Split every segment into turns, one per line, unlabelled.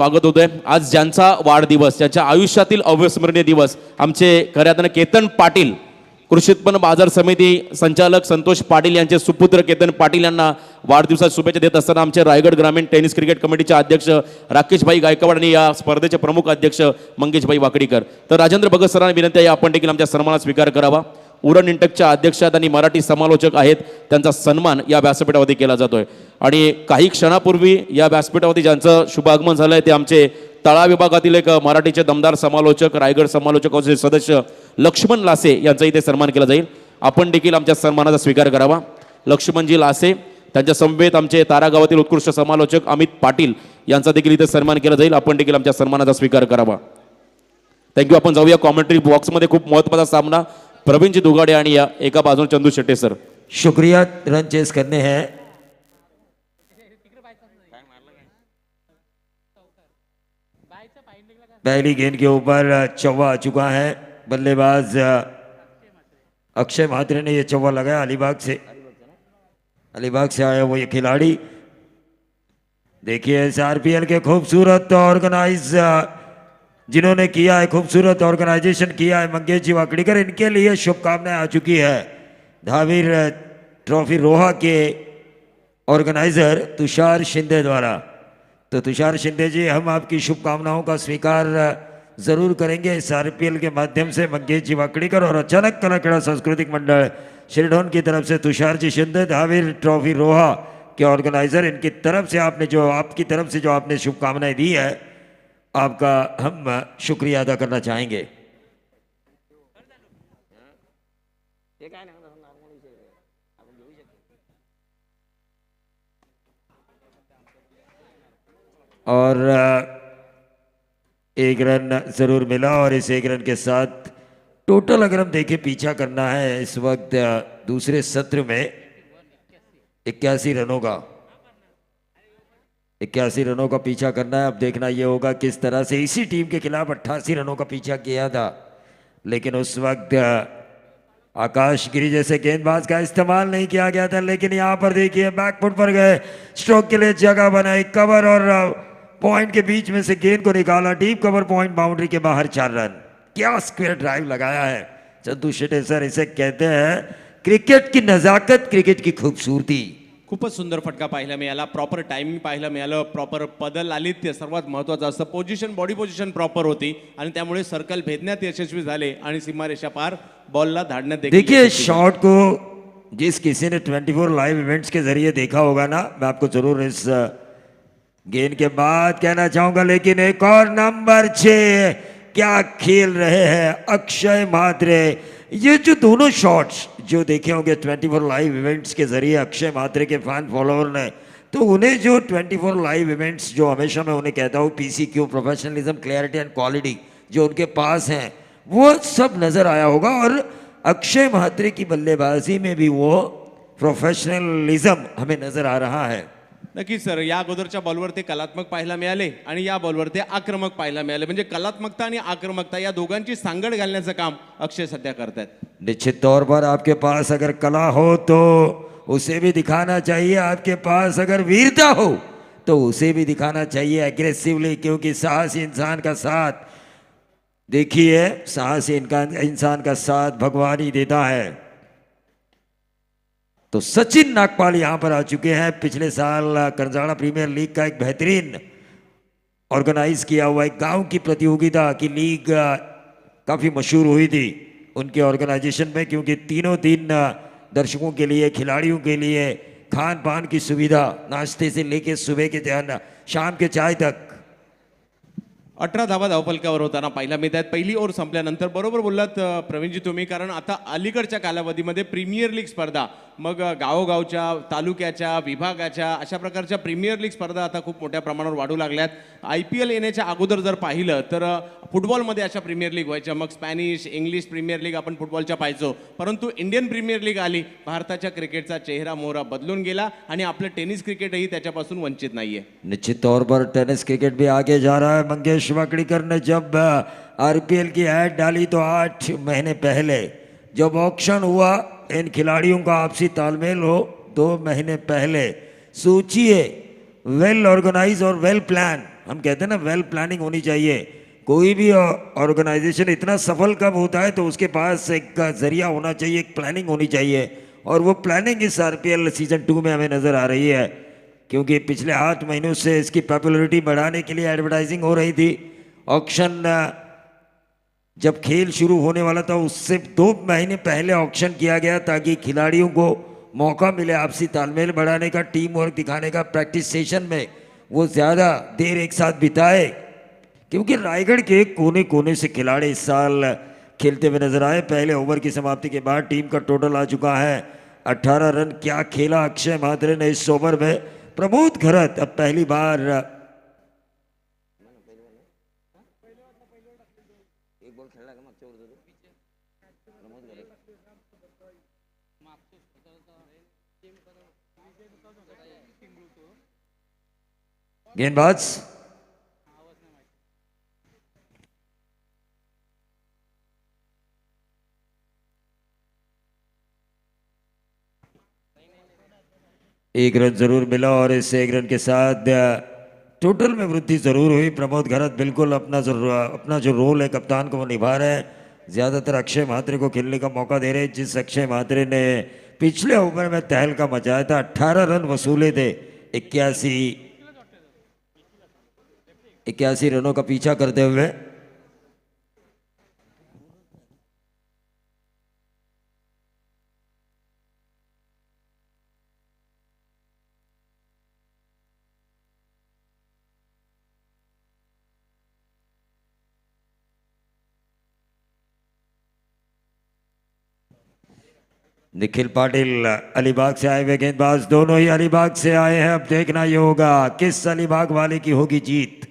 स्वागत होतोय। आज ज्यांचा वाढदिवस, ज्यांच्या आयुष्यातील अविस्मरणीय दिवस, आमचे खऱ्या अर्थाने केतन पाटील, कृषी उत्पन्न बाजार समिती संचालक संतोष पाटील यांचे सुपुत्र केतन पाटील यांना वाढदिवसाच्या शुभेच्छा देत असताना आमचे रायगड ग्रामीण टेनिस क्रिकेट कमिटीचे अध्यक्ष राकेशभाई गायकवाड आणि या स्पर्धेचे प्रमुख अध्यक्ष मंगेशभाई वाकडीकर, तर राजेंद्र भगत सरांना विनंती आहे आपण देखील आमच्या सन्मानात स्वीकार करावा। उरण इंटकच्या अध्यक्ष आणि मराठी समालोचक आहेत, त्यांचा सन्मान या व्यासपीठावरती केला जातोय। आणि काही क्षणापूर्वी या व्यासपीठावरती ज्यांचं शुभ आगमन झालंय ते आमचे तळा विभागातील एक मराठीचे दमदार समालोचक, रायगड समालोचकाचे सदस्य लक्ष्मण लासे यांचा इथे सन्मान केला जाईल। आपण देखील आमच्या सन्मानाचा स्वीकार करावा। लक्ष्मणजी लासे, त्यांच्या समवेत आमचे तारा गावातील उत्कृष्ट समालोचक अमित पाटील यांचा देखील इथे सन्मान केला जाईल। आपण देखील आमच्या सन्मानाचा स्वीकार करावा। थँक्यू। आपण जाऊया कॉमेंट्री बॉक्समध्ये। खूप महत्त्वाचा सामना प्रवीणजी दुगाडे आणि या एका बाजूने चंदू शेट्टे सर।
शुक्रिया। रन चेस करने हैं। पहली गेंद के ऊपर चौवा आ चुका है। बल्लेबाज अक्षय म्हात्रे ने यह चौवा लगाया। अलीबाग से आया वो ये खिलाड़ी। देखिए इस आरपीएल के खूबसूरत ऑर्गेनाइज जिन्होंने किया है, खूबसूरत ऑर्गेनाइजेशन किया है, मंगेश जी वाकड़ीकर, इनके लिए शुभकामनाएं आ चुकी है। धावीर ट्रॉफी रोहा के ऑर्गेनाइजर तुषार शिंदे द्वारा। तो तुषार शिंदे जी, हम आपकी शुभकामनाओं का स्वीकार जरूर करेंगे इस आरपीएल के माध्यम से। मंगेश जी वाकड़ीकर और अचानक कला क्रीड़ा सांस्कृतिक मंडल शिरडोन की तरफ से तुषार जी शिंदे, धावीर ट्रॉफी रोहा के ऑर्गेनाइजर, इनकी तरफ से आपने जो आपकी तरफ से जो आपने शुभकामनाएं दी है, आपका हम शुक्रिया अदा करना चाहेंगे। और एक रन जरूर मिला और इस एक रन के साथ टोटल अगर हम देखें पीछा करना है इस वक्त दूसरे सत्र में 81 रनों का 81 रनों का पीछा करना है। अब देखना यह होगा किस तरह से। इसी टीम के खिलाफ 88 रनों का पीछा किया था, लेकिन उस वक्त आकाश गिरी जैसे गेंदबाज का इस्तेमाल नहीं किया गया था। लेकिन यहां पर देखिए बैकफुट पर गए, स्ट्रोक के लिए जगह बनाई, कवर और पॉइंट के बीच में से गेंद को निकाला, डीप कवर पॉइंट, बाउंड्री के बाहर 4 रन। क्या स्क्वायर ड्राइव लगाया है चंदू शेट्टे सर। इसे कहते हैं क्रिकेट की नजाकत, क्रिकेट की खूबसूरती।
खूपच सुंदर फटका पाहायला मिळाला, प्रॉपर टायमिंग पाहायला मिळालं, प्रॉपर पदल आली, ते सर्वात महत्त्वाचं असतं। पोझिशन, बॉडी पोझिशन प्रॉपर होती आणि त्यामुळे सर्कल भेदण्यात यशस्वी झाले आणि सीमारेषा पार बॉलला धाडण्यात देखील।
देखिए शॉट को जिस किसी ने 24 लाइव इवेंट्स के जरिए देखा होगा ना, मैं आपको जरूर इस गेंद के बाद कहना चाहूंगा। लेकिन एक और नंबर 6 क्या खेल रहे हैं अक्षय म्हात्रे। ये जो दोनों शॉट्स जो देखे होंगे 24 लाइव इवेंट्स के जरिए अक्षय म्हात्रे के फैन फॉलोअर ने, तो उन्हें जो 24 लाइव इवेंट्स जो हमेशा मैं उन्हें कहता हूँ पीसीक्यू, प्रोफेशनलिज्म, क्लैरिटी एंड क्वालिटी जो उनके पास हैं, वो सब नजर आया होगा। और अक्षय म्हात्रे की बल्लेबाजी में भी वो प्रोफेशनलिज्म हमें नजर आ रहा है।
नक्कीच सर, या अगोदरच्या बॉलवर ते कलात्मक पाहायला मिळाले आणि या बॉलवर ते आक्रमक पाहायला मिळाले। म्हणजे कलात्मकता आणि आक्रमकता या दोघांची सांगड घालण्याचं काम अक्षय सध्या करतात।
निश्चित तौर पर आपके पास अगर कला हो तो उसे भी दिखाना चाहिए, आपके पास अगर वीरता हो तो उसे भी दिखाना चाहिए एग्रेसिवली, क्योंकि साहसी इंसान का साथ, देखिए साहसी इंसान का साथ भगवान ही देता है। तो सचिन नागपाल यहां पर आ चुके हैं। पिछले साल करजाड़ा प्रीमियर लीग का एक बेहतरीन ऑर्गेनाइज किया हुआ एक गांव की प्रतियोगिता की लीग काफी मशहूर हुई थी उनके ऑर्गेनाइजेशन में, क्योंकि तीनों दिन दर्शकों के लिए, खिलाड़ियों के लिए खान पान की सुविधा, नाश्ते से लेके सुबह के शाम के चाय तक।
18 धावा धावफलकावर होताना पाहायला मिळतात। पहिली ओव्हर संपल्यानंतर बरोबर बोललात प्रवीणजी तुम्ही, कारण आता अलीकडच्या कालावधीमध्ये प्रीमियर लीग स्पर्धा, मग गावोगावच्या, तालुक्याच्या, विभागाच्या अशा प्रकारच्या प्रीमियर लीग स्पर्धा आता खूप मोठ्या प्रमाणावर वाढू लागल्यात। IPL येण्याच्या अगोदर जर पाहिलं तर फुटबॉलमध्ये अशा प्रीमियर लीग व्हायच्या, मग स्पॅनिश, इंग्लिश प्रीमियर लीग आपण फुटबॉलच्या पाहायचो, परंतु इंडियन प्रीमियर लीग आली, भारताच्या क्रिकेटचा चेहरा मोहरा बदलून गेला आणि आपलं टेनिस क्रिकेटही त्याच्यापासून वंचित नाहीये।
निश्चित तौर पर टेनिस क्रिकेट भी आगे जा रहा है। मंगेश वाकड़ीकर ने जब आरपीएल की ऐड डाली तो 8 महीने पहले जब ऑक्शन हुआ, इन खिलाड़ियों का आपसी तालमेल हो 2 महीने पहले, सोचिए वेल ऑर्गेनाइज और वेल प्लान हम कहते हैं ना वेल प्लानिंग होनी चाहिए। कोई भी ऑर्गेनाइजेशन इतना सफल कब होता है तो उसके पास एक जरिया होना चाहिए, एक प्लानिंग होनी चाहिए, और वो प्लानिंग इस आरपीएल सीजन 2 में हमें नजर आ रही है। क्योंकि पिछले 8 महीनों से इसकी पॉपुलैरिटी बढ़ाने के लिए एडवर्टाइजिंग हो रही थी। ऑक्शन जब खेल शुरू होने वाला था उससे 2 महीने पहले ऑक्शन किया गया ताकि खिलाड़ियों को मौका मिले आपसी तालमेल बढ़ाने का, टीम वर्क दिखाने का, प्रैक्टिस सेशन में वो ज़्यादा देर एक साथ बिताए। क्योंकि रायगढ़ के कोने कोने से खिलाड़ी इस साल खेलते हुए नजर आए। पहले ओवर की समाप्ति के बाद टीम का टोटल आ चुका है 18 रन। क्या खेला अक्षय म्हात्रे ने इस ओवर में। प्रमोद घरत अब पहली बार गेंदबाज एक रन जरूर मिला और इस एक रन के साथ टोटल में वृद्धि जरूर हुई। प्रमोद घरत बिल्कुल अपना जो रोल है कप्तान को वो निभा रहे हैं। ज्यादातर अक्षय म्हात्रे को खेलने का मौका दे रहे हैं। जिस अक्षय म्हात्रे ने पिछले ओवर में तहलका मचाया था, 18 रन वसूले थे 81 रनों का पीछा करते हुए। निखिल पाटिल अलीबाग से आए हुए गेंदबाज, दोनों ही अलीबाग से आए हैं। अब देखना ये होगा किस अलीबाग वाले की होगी जीत।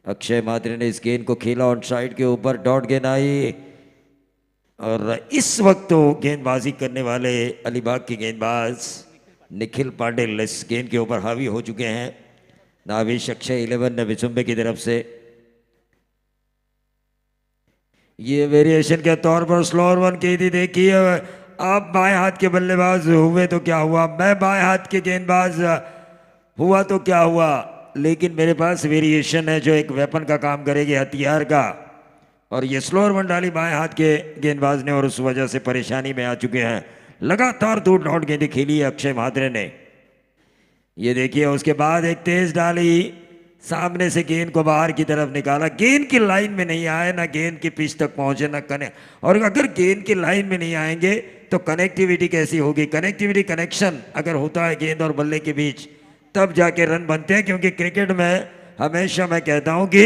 अक्षय म्हात्रे ने इस गेंद को खेला ऑन साइड के ऊपर, डॉट गेंद आई और इस वक्त तो गेंदबाजी करने वाले अलीबाग के गेंदबाज निखिल पाटिल इस गेंद के ऊपर हावी हो चुके हैं। नाविश अक्षय 11 विचुम्बे की तरफ से ये वेरिएशन के तौर पर स्लोअर वन की थी। देखिए आप बाएं हाथ के बल्लेबाज हुए तो क्या हुआ, मैं बाएं हाथ के गेंदबाज हुआ तो क्या हुआ, लेकिन मेरे पास वेरिएशन है जो एक वेपन का काम करेगी, हथियार का। और ये स्लोअर वन डाली बाएं हाथ के गेंदबाज ने और उस वजह से परेशानी में आ चुके हैं। लगातार 2 डॉट गेंदें खेली है अक्षय म्हात्रे ने। ये देखिए उसके बाद एक तेज डाली, सामने से गेंद को बाहर की तरफ निकाला, गेंद की लाइन में नहीं आए, ना गेंद की पिच तक पहुंचे, ना कनेक्ट। और अगर गेंद की लाइन में नहीं आएंगे तो कनेक्टिविटी कैसी होगी। कनेक्टिविटी कनेक्शन अगर होता है गेंद और बल्ले के बीच तब जाके रन बनते हैं। क्योंकि क्रिकेट में हमेशा मैं कहता हूं कि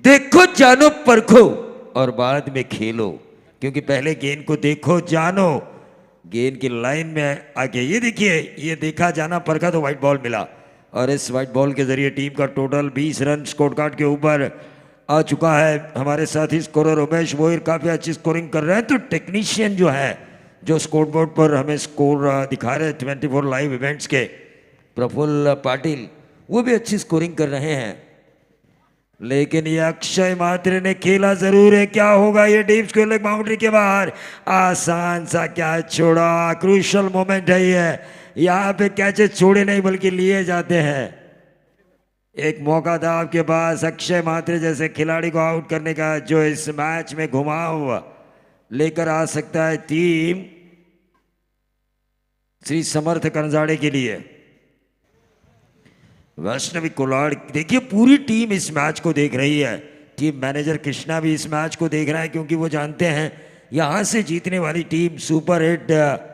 देखो जानो परखो और बाद में खेलो। क्योंकि पहले गेंद को देखो जानो, गेंद की लाइन में आके ये देखिए, ये देखा जाना परखा तो व्हाइट बॉल मिला। और इस व्हाइट बॉल के जरिए टीम का टोटल 20 रन स्कोर कार्ड के ऊपर आ चुका है। हमारे साथी स्कोरर उमेश मोहिर काफ़ी अच्छी स्कोरिंग कर रहे हैं। तो टेक्नीशियन जो है जो स्कोर बोर्ड पर हमें स्कोर दिखा रहे हैं 24 लाइव इवेंट्स के, प्रफुल्ल पाटिल, वो भी अच्छी स्कोरिंग कर रहे हैं। लेकिन ये अक्षय म्हात्रे ने खेला जरूर है। क्या होगा ये डीप स्क्वायर लेग बाउंड्री के बाहर, आसान सा क्या छोड़ा। क्रूशल मोमेंट है ये, यहाँ पे कैचेस छोड़े नहीं बल्कि लिए जाते हैं। एक मौका था आपके पास अक्षय म्हात्रे जैसे खिलाड़ी को आउट करने का जो इस मैच में घुमाव लेकर आ सकता है टीम श्री समर्थ करंजाड़े के लिए। वैष्णवी कोलाड, देखिए पूरी टीम इस मैच को देख रही है। टीम मैनेजर कृष्णा भी इस मैच को देख रहा है क्योंकि वो जानते हैं यहां से जीतने वाली टीम सुपर 8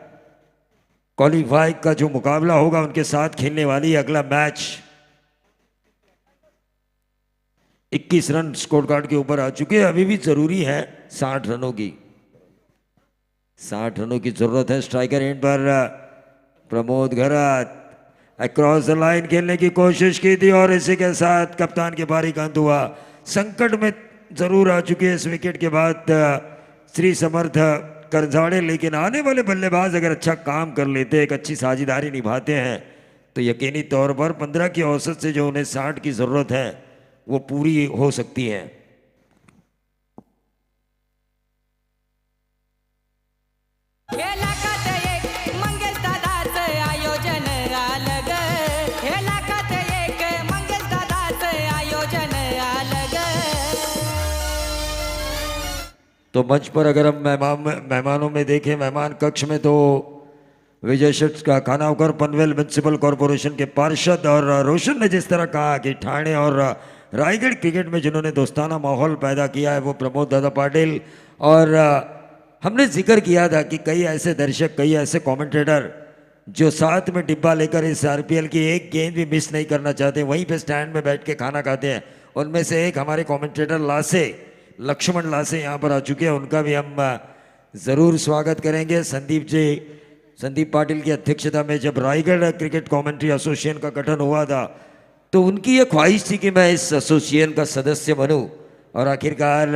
क्वालीफाई का जो मुकाबला होगा उनके साथ खेलने वाली अगला मैच। 21 रन स्कोर कार्ड के ऊपर आ चुके हैं। अभी भी जरूरी है 60 रनों की, 60 रनों की जरूरत है। Striker end per Pramod Gharat across the line खेलने की कोशिश की थी और इसी के साथ कप्तान के बारी का अंत हुआ। संकट में जरूर आ चुके हैं इस विकेट के बाद श्री समर्थ करंजाड़े, लेकिन आने वाले बल्लेबाज अगर अच्छा काम कर लेते हैं, एक अच्छी साझेदारी निभाते हैं तो यकीनी तौर पर 15 की औसत से जो उन्हें 60 की जरूरत है वो पूरी हो सकती है।
हे लाखात एक मंगेश दादाचं आयोजन आलं ग, हे लाखात
तो मंच पर अगर हम मेहमानों में देखें, मेहमान कक्ष में तो विजय शेट्स का खानावकर पनवेल म्यूनसिपल कॉरपोरेशन के पार्षद, और रोशन ने जिस तरह कहा कि ठाणे और रायगढ़ क्रिकेट में जिन्होंने दोस्ताना माहौल पैदा किया है वो प्रमोद दादा पाटिल। और हमने जिक्र किया था कि कई ऐसे दर्शक, कई ऐसे कमेंटेटर जो साथ में डिब्बा लेकर इस आरपीएल की एक गेंद भी मिस नहीं करना चाहते, वहीं पे स्टैंड में बैठ के खाना खाते हैं। उनमें से एक हमारे कमेंटेटर लासे, लक्ष्मण लासे यहाँ पर आ चुके हैं, उनका भी हम ज़रूर स्वागत करेंगे। संदीप पाटिल की अध्यक्षता में जब रायगढ़ क्रिकेट कमेंट्री एसोसिएशन का गठन हुआ था तो उनकी ये ख्वाहिश थी कि मैं इस एसोसिएशन का सदस्य बनूं, और आखिरकार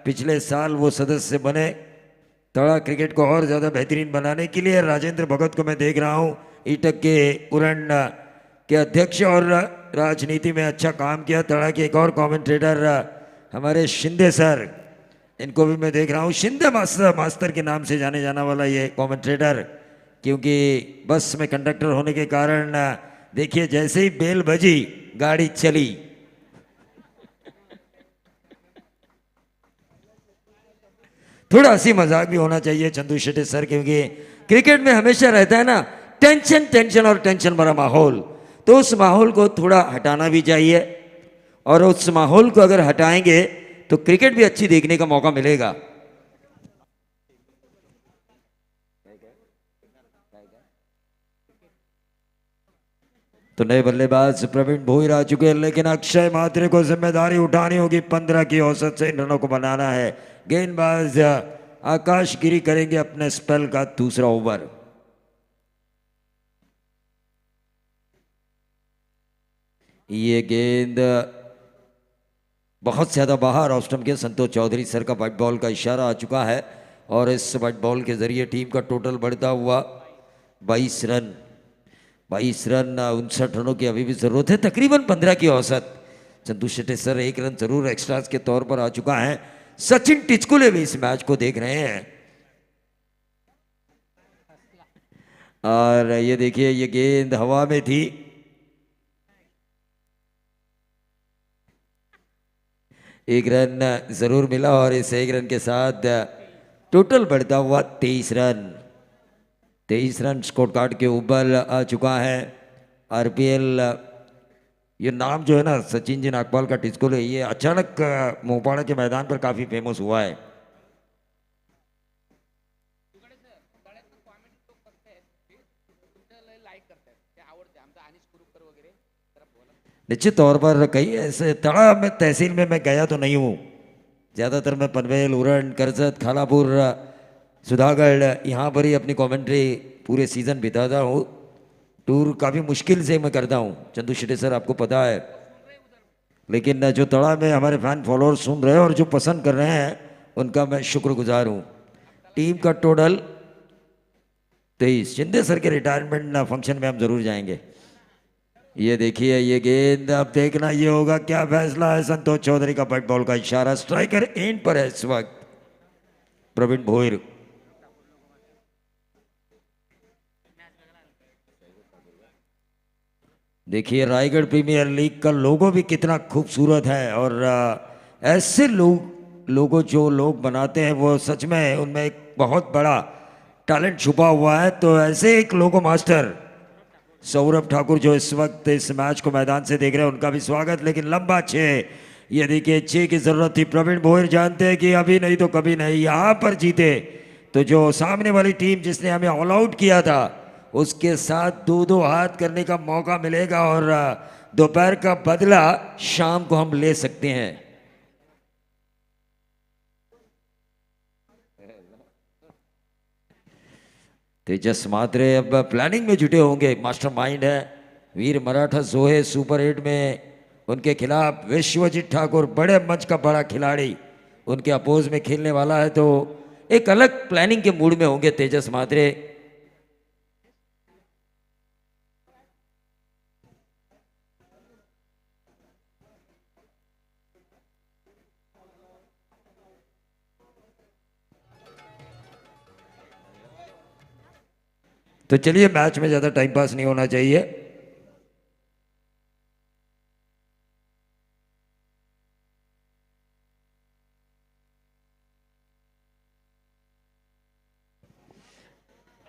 पिछले साल वो सदस्य बने। तड़ा क्रिकेट को और ज़्यादा बेहतरीन बनाने के लिए राजेंद्र भगत को मैं देख रहा हूँ, ईटक के उरण के अध्यक्ष, और राजनीति में अच्छा काम किया। तड़ा के एक और कमेंटेटर हमारे शिंदे सर, इनको भी मैं देख रहा हूँ। शिंदे मास्टर के नाम से जाने जाना वाला ये कमेंटेटर, क्योंकि बस में कंडक्टर होने के कारण देखिए जैसे ही बेल बजी गाड़ी चली। थोड़ा हंसी मजाक भी होना चाहिए चंदू शेट्टी सर, क्योंकि क्रिकेट में हमेशा रहता है ना टेंशन टेंशन और टेंशन भरा माहौल, तो उस माहौल को थोड़ा हटाना भी चाहिए, और उस माहौल को अगर हटाएंगे तो क्रिकेट भी अच्छी देखने का मौका मिलेगा। तो नए बल्लेबाज प्रवीण भोईर आ चुके हैं, लेकिन अक्षय मात्रे को जिम्मेदारी उठानी होगी। 15 की औसत से इन रनों को बनाना है। गेंदबाज आकाश गिरी करेंगे अपने स्पेल का दूसरा ओवर। ये गेंद बहुत ज्यादा बाहर ऑफ स्टंप के। संतोष चौधरी सर का व्हाइट बॉल का इशारा आ चुका है, और इस व्हाइट बॉल के जरिए टीम का टोटल बढ़ता हुआ 22 रन। 22 रन, 59 रनों की अभी भी जरूरत है, तकरीबन 15 की औसत। चंदू शेट्टी सर 1 रन जरूर एक्स्ट्रास के तौर पर आ चुका है। सचिन टिचकुले भी इस मैच को देख रहे हैं, और ये देखिए ये गेंद हवा में थी। एक रन जरूर मिला, और इस 1 रन के साथ टोटल बढ़ता हुआ 23 रन। 23 रन स्कोर कार्ड के ऊपर आ चुका है। आरपीएल, ये नाम जो है ना सचिन जी नागपाल का टिचकुले, ये अचानक मोपाड़ा के मैदान पर काफी फेमस हुआ है। निश्चित तौर पर कई ऐसे तड़ा में तहसील में मैं गया तो नहीं हूँ, ज़्यादातर मैं पनवेल, उरण, करजत, खालापुर, सुधागढ़ यहाँ पर ही अपनी कमेंट्री पूरे सीज़न बिताता हूँ। टूर काफ़ी मुश्किल से मैं करता हूँ, चंदू शेट्टी सर आपको पता है, लेकिन जो तड़ा में हमारे फैन फॉलोअर सुन रहे हैं और जो पसंद कर रहे हैं उनका मैं शुक्रगुजार हूँ। टीम का टोटल 23। शिंदे सर के रिटायरमेंट फंक्शन में हम जरूर जाएंगे। ये देखिए ये गेंद, अब देखना ये होगा क्या फैसला है। संतोष चौधरी का व्हाइट बॉल का इशारा, स्ट्राइकर एंड पर है इस वक्त प्रवीण भोईर। देखिए रायगढ़ प्रीमियर लीग का लोगो भी कितना खूबसूरत है, और ऐसे लोगो जो लोग बनाते हैं वो सच में उनमें एक बहुत बड़ा टैलेंट छुपा हुआ है। तो ऐसे एक लोगो मास्टर सौरभ ठाकुर जो इस वक्त इस मैच को मैदान से देख रहे हैं उनका भी स्वागत। लेकिन लंबा 6, ये देखिए 6 की जरूरत थी। प्रवीण भोईर जानते हैं कि अभी नहीं तो कभी नहीं, यहाँ पर जीते तो जो सामने वाली टीम जिसने हमें ऑल आउट किया था उसके साथ 2-2 हाथ करने का मौका मिलेगा, और दोपहर का बदला शाम को हम ले सकते हैं। तेजस मात्रे अब प्लानिंग में जुटे होंगे, मास्टरमाइंड है। वीर मराठा जोहे सुपर 8 में उनके खिलाफ विश्वजीत ठाकुर, बड़े मंच का बड़ा खिलाड़ी, उनके अपोज में खेलने वाला है, तो एक अलग प्लानिंग के मूड में होंगे तेजस मात्रे। तो चलिए मैच में ज्यादा टाइम पास नहीं होना चाहिए।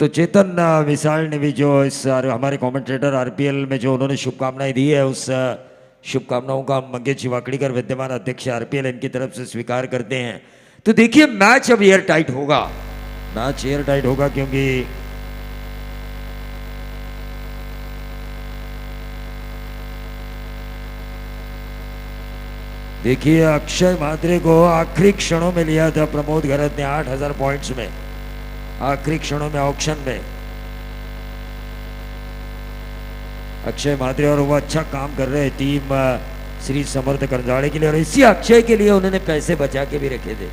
तो चेतन विशाल ने भी जो इस हमारे कमेंटेटर आरपीएल में जो उन्होंने शुभकामनाएं दी है, उस शुभकामनाओं का हम मंगेश जी वाकड़ीकर विद्यमान अध्यक्ष आरपीएल इनकी तरफ से स्वीकार करते हैं। तो देखिए मैच अब एयर टाइट होगा, मैच एयर टाइट होगा क्योंकि देखिए अक्षय म्हात्रे को आखिरी क्षणों में लिया था प्रमोद गरत ने 8000 पॉइंट्स में, आखिरी क्षणों में ऑक्शन में अक्षय म्हात्रे, और वो अच्छा काम कर रहे हैं टीम श्री समर्थ करंजाड़े के लिए, और इसी अक्षय के लिए उन्होंने पैसे बचा के भी रखे थे।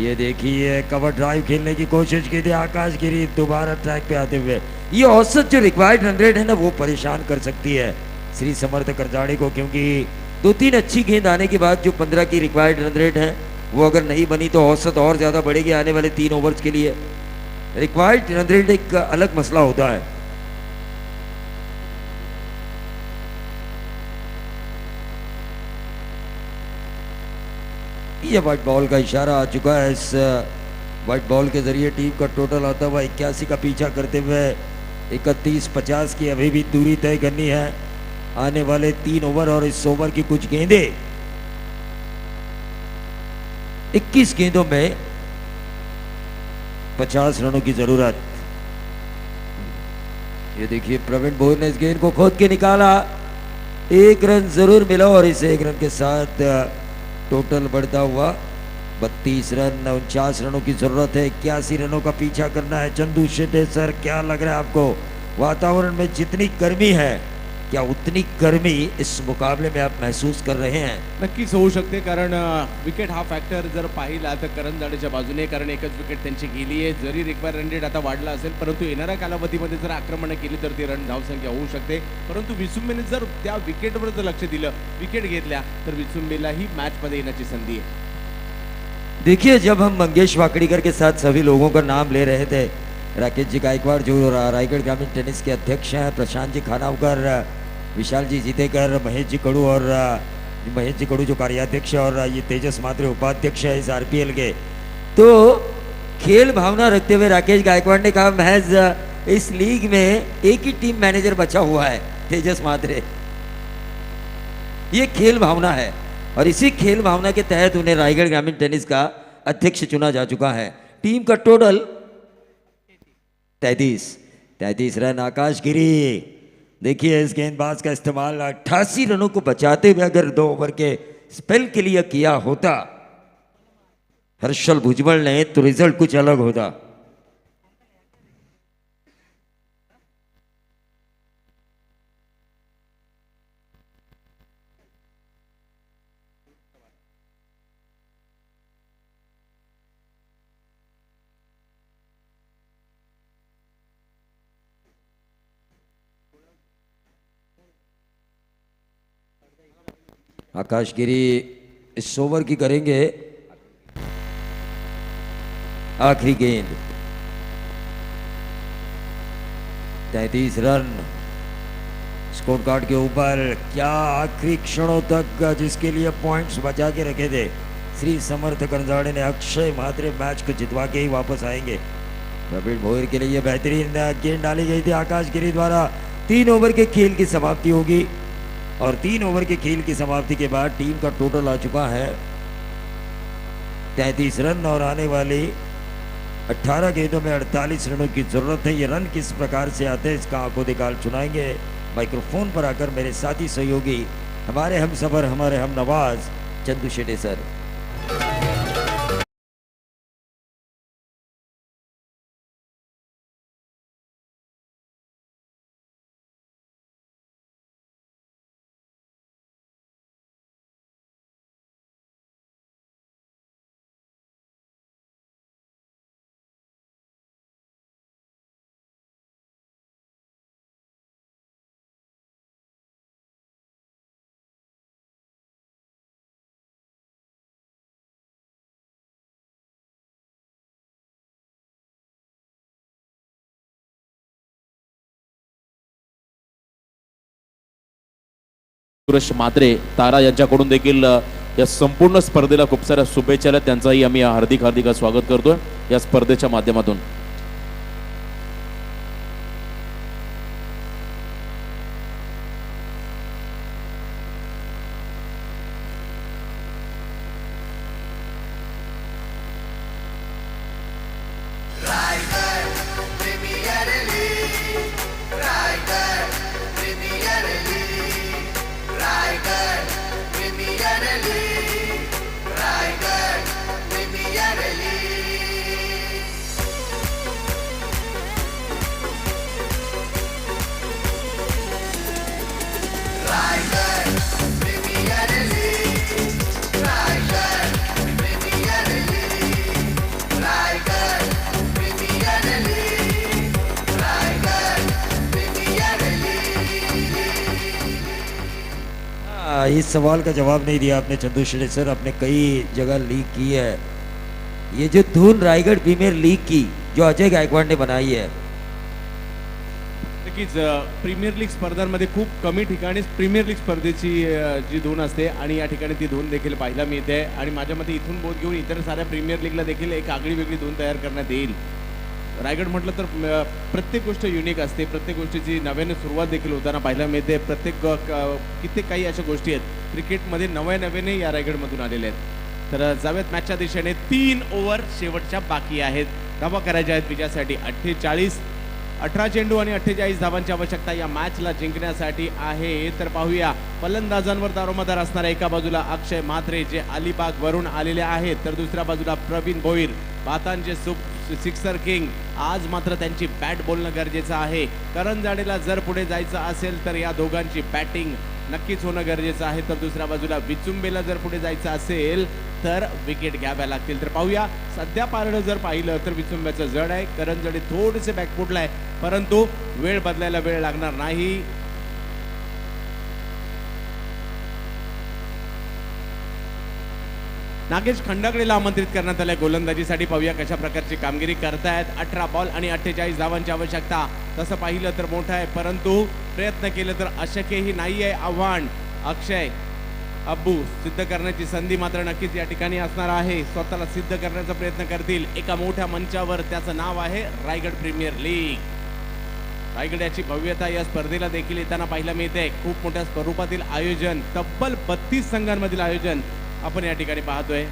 ये देखिए कवर ड्राइव खेलने की कोशिश की थी आकाश गिरी दोबारा ट्रैक पे आते हुए। ये औसत जो रिक्वायर्ड रन रेट है ना, वो परेशान कर सकती है श्री समर्थ करजाड़े को, क्योंकि 2-3 अच्छी गेंद आने के बाद जो 15 की रिक्वायर्ड रन रेट है वो अगर नहीं बनी तो औसत और ज्यादा बढ़ेगी आने वाले 3 ओवर्स के लिए। रिक्वायर्ड रन रेट एक अलग मसला होता है। ये व्हाइट बॉल का इशारा आ चुका है। इस व्हाइट बॉल के जरिए टीम का टोटल आता हुआ 81 का पीछा करते हुए 31-50 की अभी भी दूरी तय करनी है आने वाले 3 ओवर और इस ओवर की कुछ गेंदें। 21 गेंदों में 50 रनों की जरूरत। ये देखिए प्रवीण भोर ने इस गेंद को खोद के निकाला, 1 रन जरूर मिला और इस 1 रन के साथ टोटल बढ़ता हुआ 32 रन। 49 रनों की जरूरत है, 81 रनों का पीछा करना है। चंदू शेटे सर, क्या लग रहा है आपको वातावरण में जितनी गर्मी है, क्या उतनी गर्मी इस मुकाबले में आप महसूस कर रहे हैं?
नक्कीच होऊ शकते, कारण विकेट हा फॅक्टर जर पाहिला तर करंजाडेच्या बाजूने, कारण एकच विकेट त्यांची गेली आहे. जरी रिक्वायर रन रेट आता वाढला असेल, परंतु येणाऱ्या कालावधीमध्ये जर आक्रमण केली तर ती रन धावसंख्या होऊ शकते. परंतु विसुंबेने जर त्या विकेटवर जर लक्ष दिलं, विकेट घेतल्या, तर विसुंबेलाही मॅचमध्ये येण्याची संधी आहे.
देखिए जब हम मंगेश वाकड़ीकर के साथ सभी लोगों का नाम ले रहे थे, राकेश जी गायकवाड़ जो रायगढ़ ग्रामीण टेनिस के अध्यक्ष हैं, प्रशांत जी खानावकर, विशाल जी जीतेकर, महेश जी कड़ू जो कार्याध्यक्ष है, और ये तेजस म्हात्रे उपाध्यक्ष है इस आरपीएल के, तो खेल भावना रखते हुए राकेश गायकवाड़ ने कहा महज इस लीग में एक ही टीम मैनेजर बचा हुआ है, तेजस म्हात्रे। ये खेल भावना है और इसी खेल भावना के तहत उन्हें रायगढ़ ग्रामीण टेनिस का अध्यक्ष चुना जा चुका है। टीम का टोटल 33 रन। आकाश गिरी, देखिए इस गेंदबाज का इस्तेमाल 88 रनों को बचाते हुए अगर 2 ओवर के स्पेल के लिए किया होता हर्षल भुजबल ने, तो रिजल्ट कुछ अलग होता। आकाश गिरी इस ओवर की करेंगे आखिरी गेंद। 33 रन स्कोर कार्ड के ऊपर। क्या आखिरी क्षणों तक जिसके लिए पॉइंट्स बचा के रखे थे श्री समर्थ करंजाड़े ने, अक्षय म्हात्रे मैच को जितवा के ही वापस आएंगे। प्रवीण भोर के लिए बेहतरीन गेंद डाली गई थी आकाश गिरी द्वारा। 3 ओवर के खेल की समाप्ति होगी और 3 ओवर के खेल की समाप्ति के बाद टीम का टोटल आ चुका है 33 रन और आने वाली 18 गेंदों में 48 रनों की जरूरत है। ये रन किस प्रकार से आते हैं इसका आंखों दिखाल सुनाएंगे माइक्रोफोन पर आकर मेरे साथी सहयोगी, हमारे हम सफर, हमारे हम नवाज चंदू शेटे सर।
सुरेश म्हात्रे तारा यांच्याकडून देखील या संपूर्ण स्पर्धेला खूप साऱ्या शुभेच्छा आहेत, त्यांचाही आम्ही हार्दिक हार्दिक स्वागत करतोय या स्पर्धेच्या माध्यमातून.
इस सवाल का जवाब नहीं दिया आपने चंदू शेट्टी सर, आपने कई जगह लीक की है. ये जो धून रायगढ़ प्रीमियर लीग की जो अजय गायकवाड ने बनाई है,
नक्कीच प्रीमियर लीग स्पर्धांमध्ये खूप कमी ठिकाणी प्रीमियर लीग स्पर्धेची जी धून असते आणि या ठिकाणी ती धून देखील पाहायला मिळते आणि माझ्या मते इथून बोध घेऊन इतर साऱ्या प्रीमियर लीगला देखील एक आगळी वेगळी धून तयार करण्यात येईल. रायगड म्हटलं तर प्रत्येक गोष्ट युनिक असते, प्रत्येक गोष्टीची नव्याने सुरुवात देखील होताना पाहायला मिळते. कित्येक काही अशा गोष्टी आहेत क्रिकेटमध्ये नव्याने या रायगडमधून आलेल्या आहेत. तर जावेत मॅचच्या दिशेने 3 ओव्हर शेवटच्या बाकी आहेत. धावा करायच्या आहेत विजयासाठी. 18 चेंडू आणि 48 धावांची आवश्यकता या मॅचला जिंकण्यासाठी आहे. तर पाहूया फलंदाजांवर दारोमदार असणाऱ्या एका बाजूला अक्षय म्हात्रे जे अलिबाग वरून आलेले आहेत, तर दुसऱ्या बाजूला प्रवीण भोईर बातांचे सिक्सर किंग. आज मात्र त्यांची बॅट बोलणं गरजेचं आहे. करण जाडेला जर पुढे जायचं असेल तर या दोघांची बॅटिंग नक्कीच होणं गरजेचं आहे. तर दुसऱ्या बाजूला विचुंबेला जर पुढे जायचं असेल तर विकेट घ्याव्या लागतील. तर पाहूया सध्या पारडं जर पाहिलं तर विचुंब्याचं जड आहे, करण जडे थोडेसे बॅकफुटला आहे, परंतु वेळ बदलायला वेळ लागणार नाही. नागेश खंडागळेला आमंत्रित करण्यात आलंय गोलंदाजीसाठी. पाहूया कशा प्रकारची कामगिरी करतायत. 18 बॉल आणि 48 धावांची आवश्यकता. तसं पाहिलं तर मोठं आहे, परंतु प्रयत्न केलं तर अशक्यही नाही आहे. आव्हान अक्षय अब्बू सिद्ध करण्याची संधी मात्र नक्कीच या ठिकाणी असणार आहे. स्वतःला सिद्ध करण्याचा प्रयत्न करतील एका मोठ्या मंचावर. त्याचं नाव आहे रायगड प्रीमियर लीग. रायगड याची भव्यता या स्पर्धेला देखील येताना पाहायला मिळते. खूप मोठ्या स्वरूपातील आयोजन, तब्बल 32 संघांमधील आयोजन आपण या ठिकाणी पाहतोय.